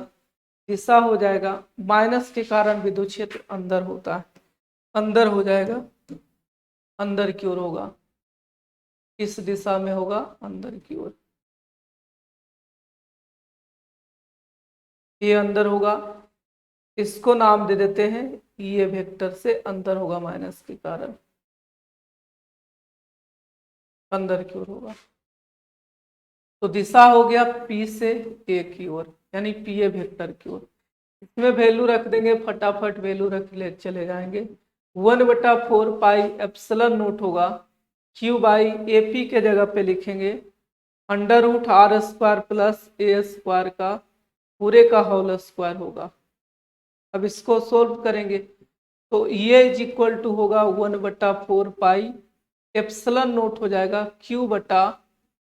दिशा हो जाएगा माइनस के कारण विद्युत क्षेत्र अंदर होता है, अंदर हो जाएगा, अंदर की ओर होगा, इस दिशा में होगा अंदर की ओर, ये अंदर होगा। इसको नाम दे देते हैं ये वेक्टर से अंदर होगा, माइनस के कारण अंदर की ओर होगा। तो दिशा हो गया P से A की ओर, यानी PA वेक्टर की ओर। इसमें वैल्यू रख देंगे, फटाफट वैल्यू रख ले चले जाएंगे। 1/4 पाई एप्सिलॉन नोट होगा, Q बाई AP के जगह पे लिखेंगे under root R square plus A square का पूरे का होल स्क्वायर होगा। अब इसको सोल्व करेंगे तो ये इज इक्वल टू होगा 1/4 पाई एप्सिलॉन नोट हो जाएगा Q बटा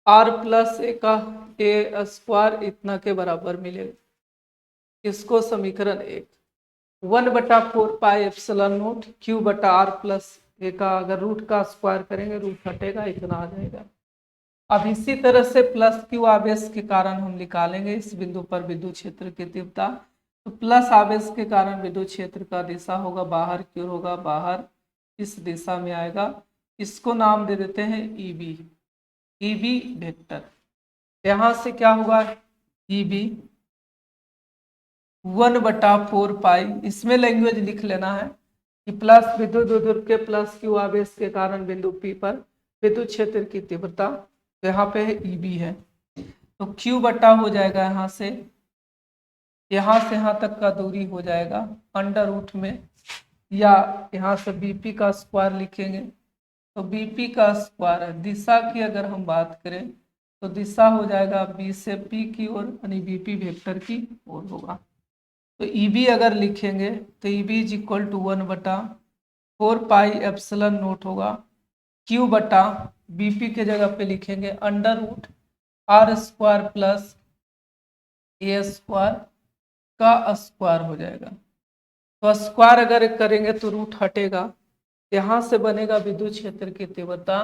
R प्लस A का A स्क्वायर इतना के बराबर मिलेगा। इसको समीकरण 1 1/4 पाई एप्सिलॉन नोट Q बटा R प्लस A का अगर रूट का स्क्वायर करेंगे रूट हटेगा, इतना आ जाएगा। अब इसी तरह से प्लस Q आवेश के कारण हम निकालेंगे इस बिंदु पर विद्युत क्षेत्र की तीव्रता। तो प्लस आवेश के कारण विद्युत क्षेत्र का दिशा होगा बाहर की ओर होगा, बाहर इस दिशा में आएगा। इसको नाम दे देते हैं EB वेक्टर। यहाँ से क्या होगा EB 1/4 पाई, इसमें लैंग्वेज लिख लेना है कि प्लस विद्युत द्विध्रुव के प्लस Q आवेश के कारण बिंदु P पर विद्युत क्षेत्र की तीव्रता, तो यहाँ पे EB है, तो Q बटा हो जाएगा यहाँ से यहाँ तक का दूरी हो जाएगा अंडर रूट में, या यहाँ से BP का स्क्वायर लिखेंगे तो BP का स्क्वायर है। दिशा की अगर हम बात करें तो दिशा हो जाएगा B से P की ओर, यानी BP वेक्टर की ओर होगा। तो EB अगर लिखेंगे तो EB is equal to 1/4 pi epsilon nought होगा, Q बटा BP के जगह पे लिखेंगे under root R square plus A square का स्क्वायर हो जाएगा। तो स्क्वायर अगर करेंगे तो रूट हटेगा, यहाँ से बनेगा विद्युत क्षेत्र की तीव्रता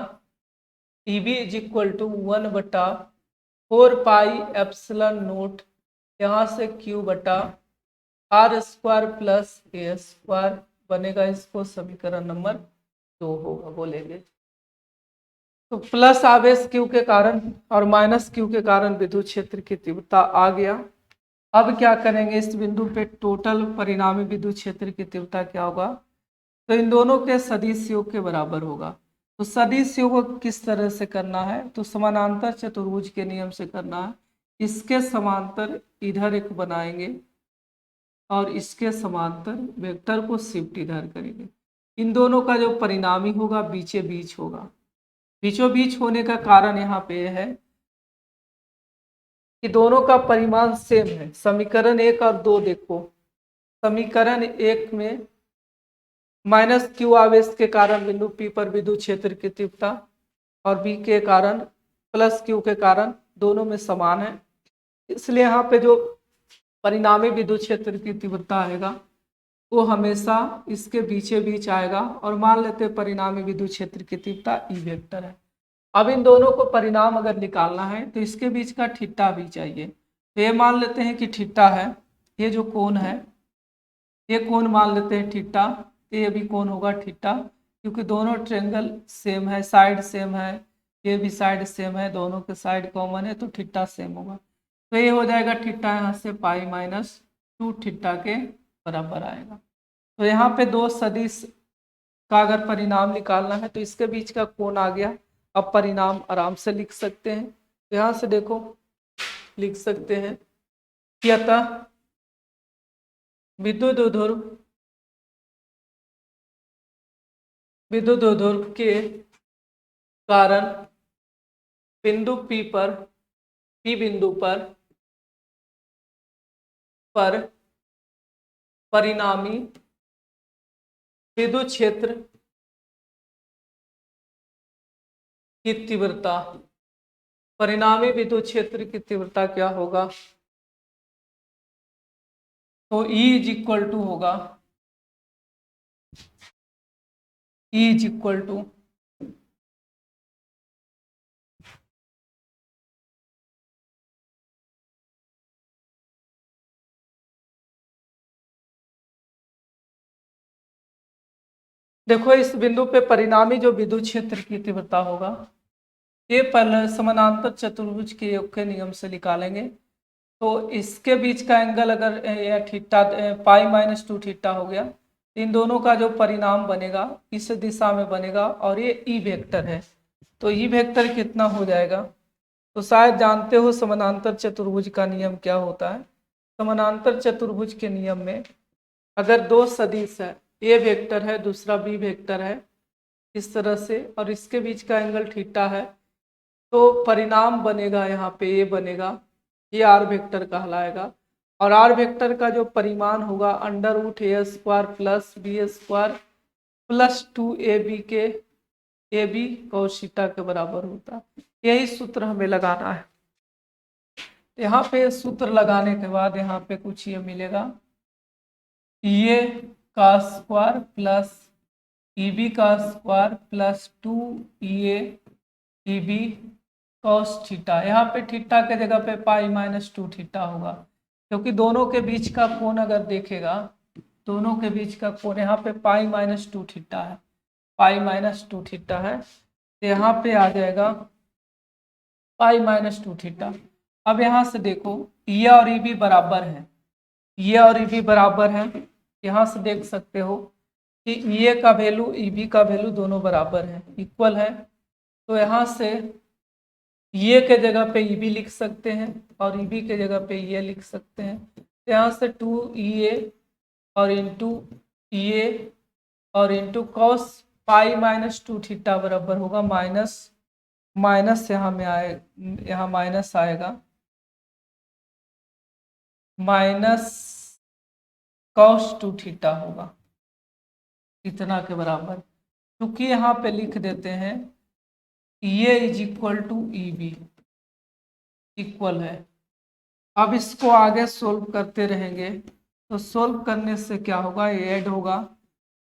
EB is equal to 1/4 pi epsilon nought, यहाँ से Q बटा R square plus A square बनेगा। इसको समीकरण नंबर 2 होगा बोलेंगे। तो प्लस आवेश Q के कारण और माइनस Q के कारण विद्युत क्षेत्र की तीव्रता आ गया। अब क्या करेंगे, इस बिंदु पे टोटल परिणामी विद्युत क्षेत्र की तीव्रता क्या होगा, तो इन दोनों के सदिश योग के बराबर होगा। तो सदिश योग को किस तरह से करना है, तो समानांतर चतुर्भुज के नियम से करना है। इसके समांतर इधर एक बनाएंगे और इसके समांतर वेक्टर को शिफ्ट इधर करेंगे। इन दोनों का जो परिणामी होगा बीचे बीच होगा। बीचों बीच होने का कारण यहाँ पे है कि दोनों का परिमाण सेम है। समीकरण 1 और 2 देखो, समीकरण 1 में माइनस क्यू आवेश के कारण बिंदु P पर विद्युत क्षेत्र की तीव्रता और B के कारण प्लस क्यू के कारण दोनों में समान है, इसलिए यहाँ पे जो परिणामी विद्युत क्षेत्र की तीव्रता आएगा वो हमेशा इसके बीचे बीच आएगा। और मान लेते हैं परिणामी विद्युत क्षेत्र की तीव्रता ई वेक्टर है। अब इन दोनों को परिणाम अगर निकालना है तो इसके बीच का थीटा भी चाहिए। तो ये मान लेते हैं कि थीटा है, ये जो कोण है ये कोण मान लेते हैं थीटा, ये भी कोण होगा थीटा, क्योंकि दोनों ट्रायंगल सेम है, साइड सेम है, ये भी साइड सेम है, दोनों के साइड कॉमन है, तो थीटा सेम होगा। तो ये हो जाएगा थीटा यहाँ से पाई माइनस 2 थीटा के बराबर आएगा। तो यहाँ पे दो सदिश का अगर परिणाम निकालना है तो इसके बीच का कोण आ गया। अब परिणाम आराम से लिख सकते हैं। तो यहाँ से देखो लिख सकते हैं कि अतः विद्युत ध्रुव के कारण बिंदु P बिंदु पर परिणामी विद्युत क्षेत्र की तीव्रता, परिणामी विद्युत क्षेत्र की तीव्रता क्या होगा, तो E इज इक्वल टू होगा, E इज इक्वल टू देखो इस बिंदु पे परिणामी जो विद्युत क्षेत्र की तीव्रता होगा ये पहले समानांतर चतुर्भुज के योग के नियम से निकालेंगे। तो इसके बीच का एंगल अगर थीटा पाई माइनस 2 थीटा हो गया, इन दोनों का जो परिणाम बनेगा इस दिशा में बनेगा और ये ई वेक्टर है। तो ई वेक्टर कितना हो जाएगा, तो शायद जानते हो समानांतर चतुर्भुज का नियम क्या होता है। समानांतर चतुर्भुज के नियम में अगर दो सदिश है, ए वेक्टर है दूसरा बी वेक्टर है इस तरह से, और इसके बीच का एंगल थीटा है, तो परिणाम बनेगा यहाँ पे ये बनेगा, ये आर वेक्टर कहलाएगा। और आर वेक्टर का जो परिमाण होगा under root a square plus b square plus 2ab के ab cos थीटा के बराबर होता है। यही सूत्र हमें लगाना है। यहाँ पे सूत्र लगाने के बाद यहाँ पे कुछ ये मिलेगा, ये का स्क्वायर प्लस ईबी का square plus 2a EB cos theta. यहाँ पे थीटा के जगह पे पाई माइनस 2 थीटा होगा, क्योंकि दोनों के बीच का कोण अगर देखेगा, दोनों के बीच का कोण यहाँ पे पाई माइनस 2 थीटा है, पाई माइनस 2 थीटा है, तो यहाँ पे आ जाएगा पाई माइनस 2 थीटा। अब यहाँ से देखो ये और ई भी बराबर है, ये और ई भी बराबर है, यहाँ से देख सकते हो कि ये का वैल्यू ई बी का वैल्यू दोनों बराबर है, इक्वल है। तो यहाँ से ये के जगह पे ई बी लिख सकते हैं और ई बी के जगह पे ये लिख सकते हैं। तो यहाँ से 2EA और इंटू ए और into cos pi minus 2 theta बराबर होगा माइनस माइनस यहाँ में आए, यहाँ माइनस आएगा माइनस कॉस 2 थीटा होगा, इतना के बराबर। क्योंकि यहाँ पे लिख देते हैं ये is equal to E B equal है। अब इसको आगे सोल्व करते रहेंगे, तो सोल्व करने से क्या होगा, ये ऐड होगा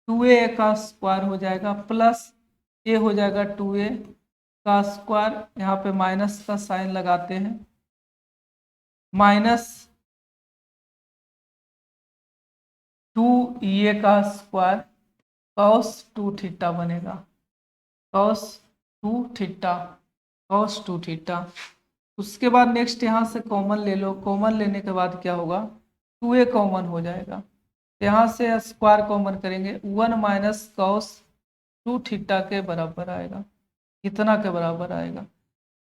2a का स्क्वायर हो जाएगा प्लस ये हो जाएगा 2a का स्क्वायर, यहाँ पे माइनस का साइन लगाते हैं, माइनस 2a का स्क्वायर कॉस 2 थीटा बनेगा, कॉस 2 थीटा, कॉस 2 थीटा। उसके बाद नेक्स्ट यहाँ से कॉमन ले लो, कॉमन लेने के बाद क्या होगा, 2a कॉमन हो जाएगा, यहाँ से स्क्वायर कॉमन करेंगे, 1 माइनस कॉस 2 थीटा के बराबर आएगा, इतना के बराबर आएगा।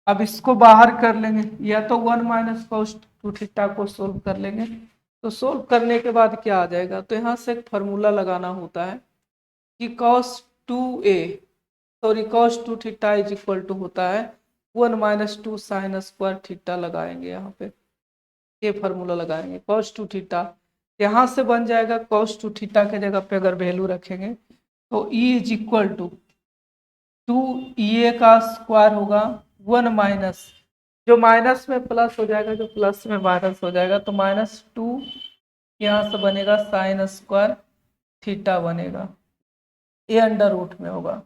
अब इसको बाहर कर लेंगे, या तो 1 माइनस कॉस 2 थीटा को सोल्व कर लेंगे, तो सोल्व करने के बाद क्या आ जाएगा, तो यहाँ से एक फार्मूला लगाना होता है कि cos 2 theta is equal to होता है 1 माइनस 2 साइन स्क्वायर थीटा, लगाएंगे यहाँ पे ये फार्मूला लगाएंगे, cos 2 थीटा यहाँ से बन जाएगा, cos 2 थीटा के जगह पे अगर वैल्यू रखेंगे तो E is equal to 2a का स्क्वायर होगा 1 माइनस, जो माइनस में प्लस हो जाएगा, जो प्लस में माइनस हो जाएगा, तो -2 यहाँ से बनेगा साइन स्क्वायर थीटा बनेगा, ये अंडर रूट में होगा।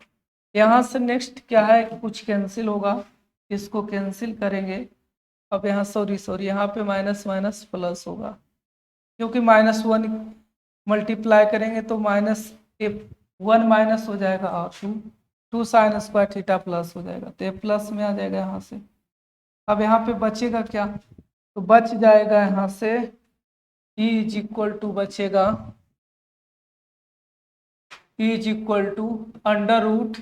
यहाँ से नेक्स्ट क्या है, कुछ कैंसिल होगा, इसको कैंसिल करेंगे। अब यहाँ सॉरी यहाँ पे माइनस माइनस प्लस होगा, क्योंकि -1 मल्टीप्लाई करेंगे तो -1 माइनस हो जाएगा और 2 साइन स्क्वायर थीटा प्लस हो जाएगा, तो ये प्लस में आ जाएगा यहाँ से। अब यहाँ पे बचेगा क्या, तो बच जाएगा यहाँ से E इज इक्वल टू बचेगा, E is equal to under root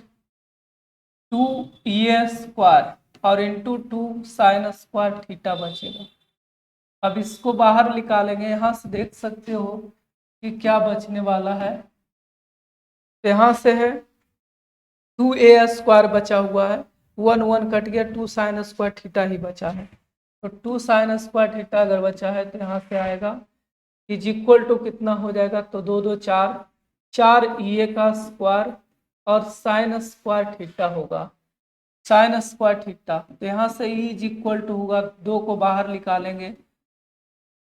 2a square और इंटू 2 साइन स्क्वायर थीटा बचेगा। अब इसको बाहर निकालेंगे, यहाँ से देख सकते हो कि क्या बचने वाला है, यहाँ से है 2a स्क्वायर बचा हुआ है, 1 कट गया, 2 साइन स्क्वायर थीटा ही बचा है, तो 2 साइन स्क्वायर थीटा अगर बचा है तो यहाँ से आएगा इज इक्वल टू कितना हो जाएगा, तो 2 2 4 4 का स्क्वायर और साइन स्क्वायर थीटा होगा, साइन स्क्वायर थीटा, तो यहाँ से ई इज इक्वल टू होगा, 2 को बाहर निकालेंगे,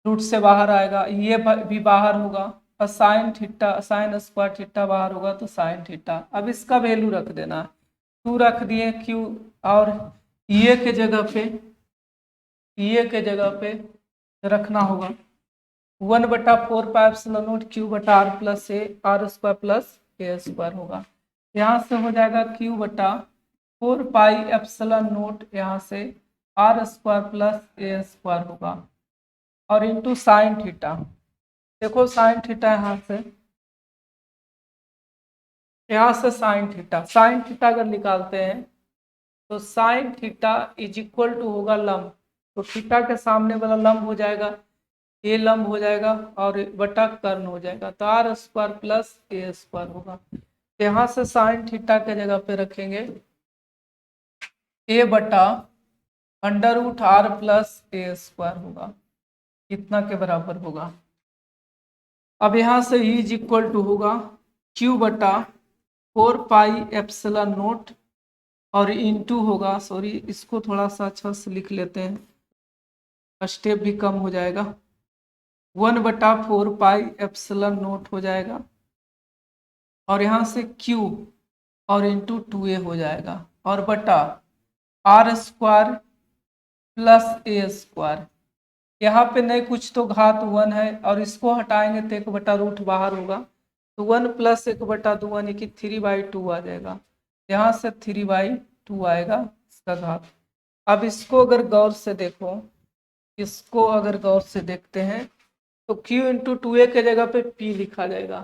रूट से बाहर आएगा, ये भी बाहर होगा, और sine theta sine square theta बाहर होगा, तो साइन थीटा। अब इसका वैल्यू रख देना है, 2 रख दिए क्यू, और ये के जगह पे रखना होगा 1/4 क्यू बटा R plus A, R square plus A square होगा, यहाँ से हो जाएगा क्यू बटा 4 यहाँ से आर स्क्वायर प्लस ए स्क्वायर होगा, और इंटू साइन थीटा, देखो साइन थीटा यहाँ से साइन थीटा अगर निकालते हैं तो sine theta is equal to होगा लंब, तो थीटा के सामने वाला लंब हो जाएगा, ये लंब हो जाएगा और बटा कर्ण हो जाएगा, तो आर स्क्वायर प्लस ए स्क्वायर होगा, यहाँ से साइन थीटा के जगह पे रखेंगे ए बटा अंडर रूट आर प्लस ए स्क्वायर होगा, कितना के बराबर होगा। अब यहाँ से ई इज इक्वल टू होगा क्यू बटा 4 और इंटू होगा, सॉरी इसको थोड़ा सा अच्छा से लिख लेते हैं, स्टेप भी कम हो जाएगा, 1/4 हो जाएगा, और यहाँ से क्यू और इंटू 2a हो जाएगा, और बटा आर स्क्वायर प्लस ए स्क्वायर, यहाँ पे नहीं कुछ तो घात 1 है, और इसको हटाएंगे तो 1/रूट बाहर होगा, तो 1 प्लस 1/2 यानी कि 3/2 आ जाएगा, यहाँ से 3/2 आएगा इसका घात। अब इसको अगर गौर से देखो, इसको अगर गौर से देखते हैं तो q इंटू 2a के जगह पे p लिखा जाएगा,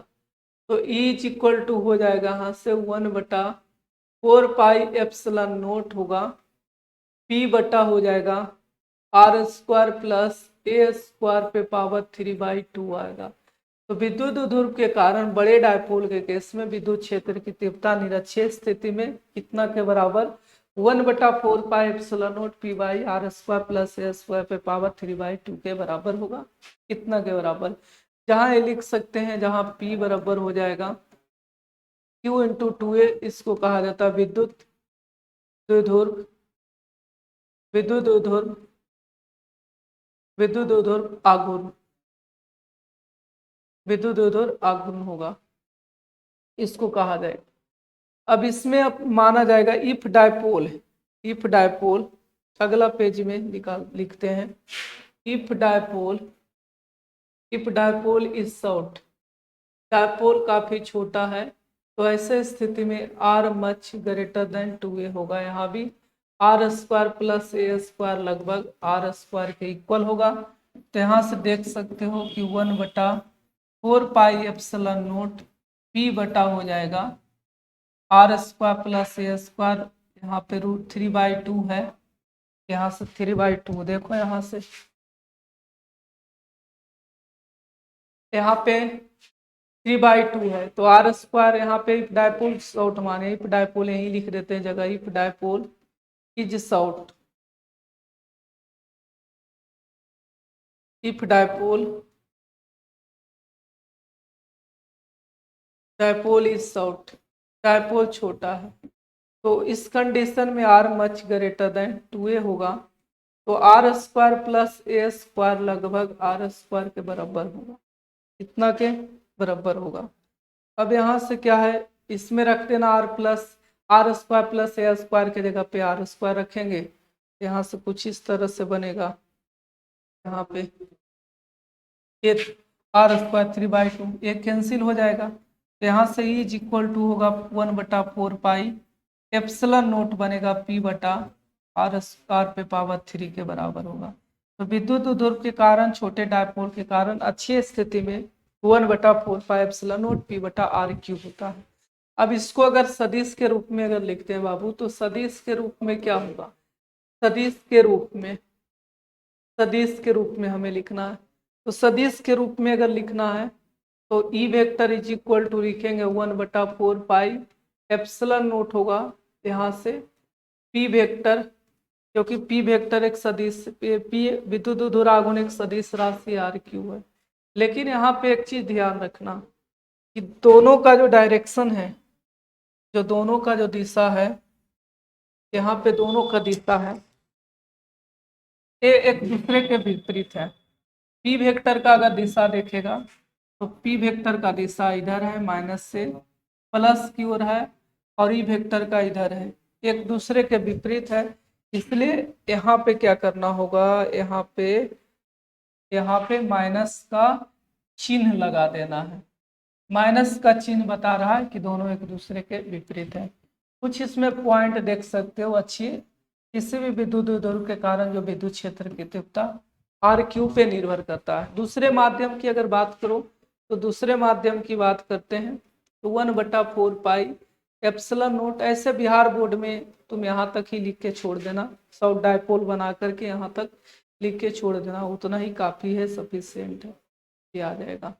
तो E इज इक्वल टू हो जाएगा यहाँ से 1/4 होगा, p बटा हो जाएगा आर स्क्वायर प्लस ए स्क्वायर पे पावर 3/2 आएगा। तो विद्युत ध्रुव के कारण बड़े डायपोल के केस में विद्युत क्षेत्र की तीव्रता निरक्षीय स्थिति में कितना के बराबर, 1/4 P by R square plus A square पे पावर 3/2 के बराबर होगा, कितना के बराबर, जहाँ ये लिख सकते हैं, जहाँ P बराबर हो जाएगा Q इंटू 2a, इसको कहा जाता है विद्युत आघूर्ण होगा, इसको कहा जाएगा। अब इसमें अब माना जाएगा इफ डायपोल, अगला पेज में लिखते हैं, if dipole is short, dipole काफी छोटा है, तो ऐसे स्थिति में are much greater than 2a होगा, यहाँ भी आर स्क्वायर प्लस ए स्क्वायर लगभग आर स्क्वायर के इक्वल होगा। तो यहाँ से देख सकते हो कि 1/4 पाई एप्सिलॉन नोट पी बटा हो जाएगा आर स्क्वायर प्लस ए स्क्वायर, यहाँ पे √3/2 है, यहाँ से 3/2 देखो, यहाँ से यहाँ पे 3/2 है, तो आर स्क्वायर यहाँ पे इफ डायपोल शॉर्ट माने, इफ डायपोल यही लिख देते हैं जगह, if dipole is short, if dipole is short, dipole छोटा है, तो इस कंडीशन में are much greater than 2a होगा, तो आर स्क्वायर प्लस ए स्क्वायर लगभग आर स्क्वायर के बराबर होगा, इतना के बराबर होगा। अब यहाँ से क्या है, इसमें रख देना आर स्क्वायर प्लस ए स्क्वायर के जगह पे आर स्क्वायर रखेंगे, यहाँ से कुछ इस तरह से बनेगा, यहाँ पे ये आर स्क्वायर 3/2 ये कैंसिल हो जाएगा, तो यहाँ से इज इक्वल टू होगा 1/4 पाई एप्सिलॉन नोट बनेगा पी बटा आर स्क्वायर पे पावर 3 के बराबर होगा। तो विद्युत ध्रुव के कारण, छोटे डायपोल के कारण अच्छी स्थिति में 1/4 पाई एप्सिलॉन नोट पी बटा आर क्यूब होता है। अब इसको अगर सदिश के रूप में अगर लिखते हैं बाबू, तो सदिश के रूप में क्या होगा, सदिश के रूप में हमें लिखना है, तो सदिश के रूप में अगर लिखना है तो E vector is equal to लिखेंगे 1/4 पाई एप्सिलॉन नोट होगा, यहाँ से पी वेक्टर, क्योंकि पी वेक्टर एक सदिश, पी विद्युत ध्रुव सदिश राशि आर क्यू है। लेकिन यहाँ पे एक चीज ध्यान रखना कि दोनों का जो डायरेक्शन है, जो दोनों का जो दिशा है, यहाँ पे दोनों का दिशा है, ये एक दूसरे के विपरीत है। पी वेक्टर का अगर दिशा देखेगा तो पी वेक्टर का दिशा इधर है, माइनस से प्लस की ओर है, और ई वेक्टर का इधर है, एक दूसरे के विपरीत है। इसलिए यहाँ पे क्या करना होगा, यहाँ पे माइनस का चिन्ह लगा देना है। माइनस का चिन्ह बता रहा है कि दोनों एक दूसरे के विपरीत है। कुछ इसमें पॉइंट देख सकते हो अच्छी, किसी भी विद्युत ध्रुव के कारण जो विद्युत क्षेत्र की तीव्रता आर क्यू पे निर्भर करता है। दूसरे माध्यम की अगर बात करो तो दूसरे माध्यम की बात करते हैं, तो 1/4 पाई एप्सिलॉन नोट, ऐसे बिहार बोर्ड में तुम यहाँ तक ही लिख के छोड़ देना, शॉर्ट डायपोल बना करके यहाँ तक लिख के छोड़ देना, उतना ही काफी है, सफिशिएंट है, ये आ जाएगा,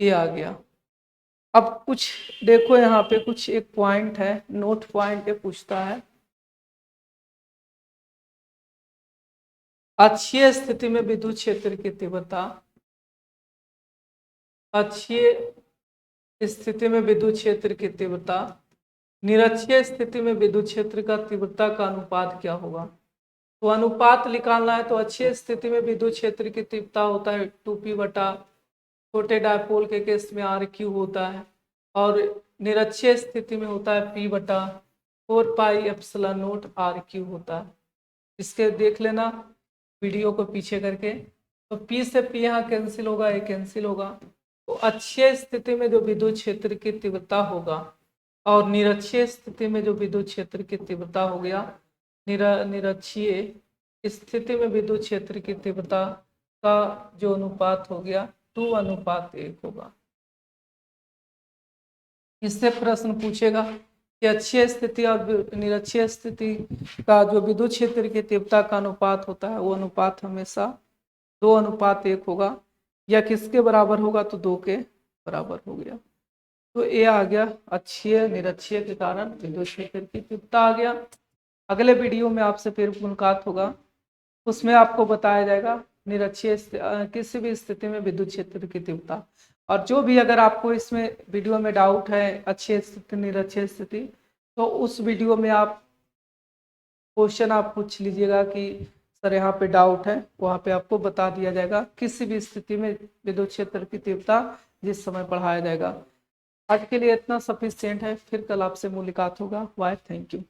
ये आ गया। अब कुछ देखो, यहाँ पे कुछ एक पॉइंट है, नोट पॉइंट पूछता है, अक्षीय स्थिति में विद्युत क्षेत्र की तीव्रता, अक्षीय स्थिति में विद्युत क्षेत्र की तीव्रता निरक्षीय स्थिति में विद्युत क्षेत्र का तीव्रता का अनुपात क्या होगा। तो अनुपात निकालना है, तो अक्षीय स्थिति में विद्युत क्षेत्र की तीव्रता होता है 2p बटा, छोटे डायपोल के केस में आर क्यू होता है, और निरक्षीय स्थिति में होता है p बटा 4 pi epsilon nought R Q होता है। इसके देख लेना वीडियो को पीछे करके, तो p से p यहाँ कैंसिल होगा, ये कैंसिल होगा, तो अक्षीय स्थिति में जो विद्युत क्षेत्र की तीव्रता होगा और निरक्षीय स्थिति में जो विद्युत क्षेत्र की तीव्रता हो गया, निरक्षीय स्थिति में विद्युत क्षेत्र की तीव्रता का जो अनुपात हो गया 2:1 होगा। इससे प्रश्न पूछेगा कि अक्षीय स्थिति और निरक्षीय स्थिति का जो विद्युत क्षेत्र की तीव्रता का अनुपात होता है, वो अनुपात हमेशा 2:1 होगा, या किसके बराबर होगा, तो 2 के बराबर हो गया। तो ये आ गया अक्षीय निरक्षीय के कारण विद्युत क्षेत्र की तीव्रता आ गया। अगले वीडियो में आपसे फिर मुलाकात होगा, उसमें आपको बताया जाएगा निरक्षीय किसी भी स्थिति में विद्युत क्षेत्र की तीव्रता। और जो भी अगर आपको इसमें वीडियो में डाउट है, अक्षीय स्थिति निरक्षीय स्थिति, तो उस वीडियो में आप क्वेश्चन आप पूछ लीजिएगा कि सर यहाँ पे डाउट है, वहाँ पे आपको बता दिया जाएगा किसी भी स्थिति में विद्युत क्षेत्र की तीव्रता जिस समय पढ़ाया जाएगा। आज के लिए इतना सफिशिएंट है, फिर कल आपसे मुलाकात होगा। Bye, thank you.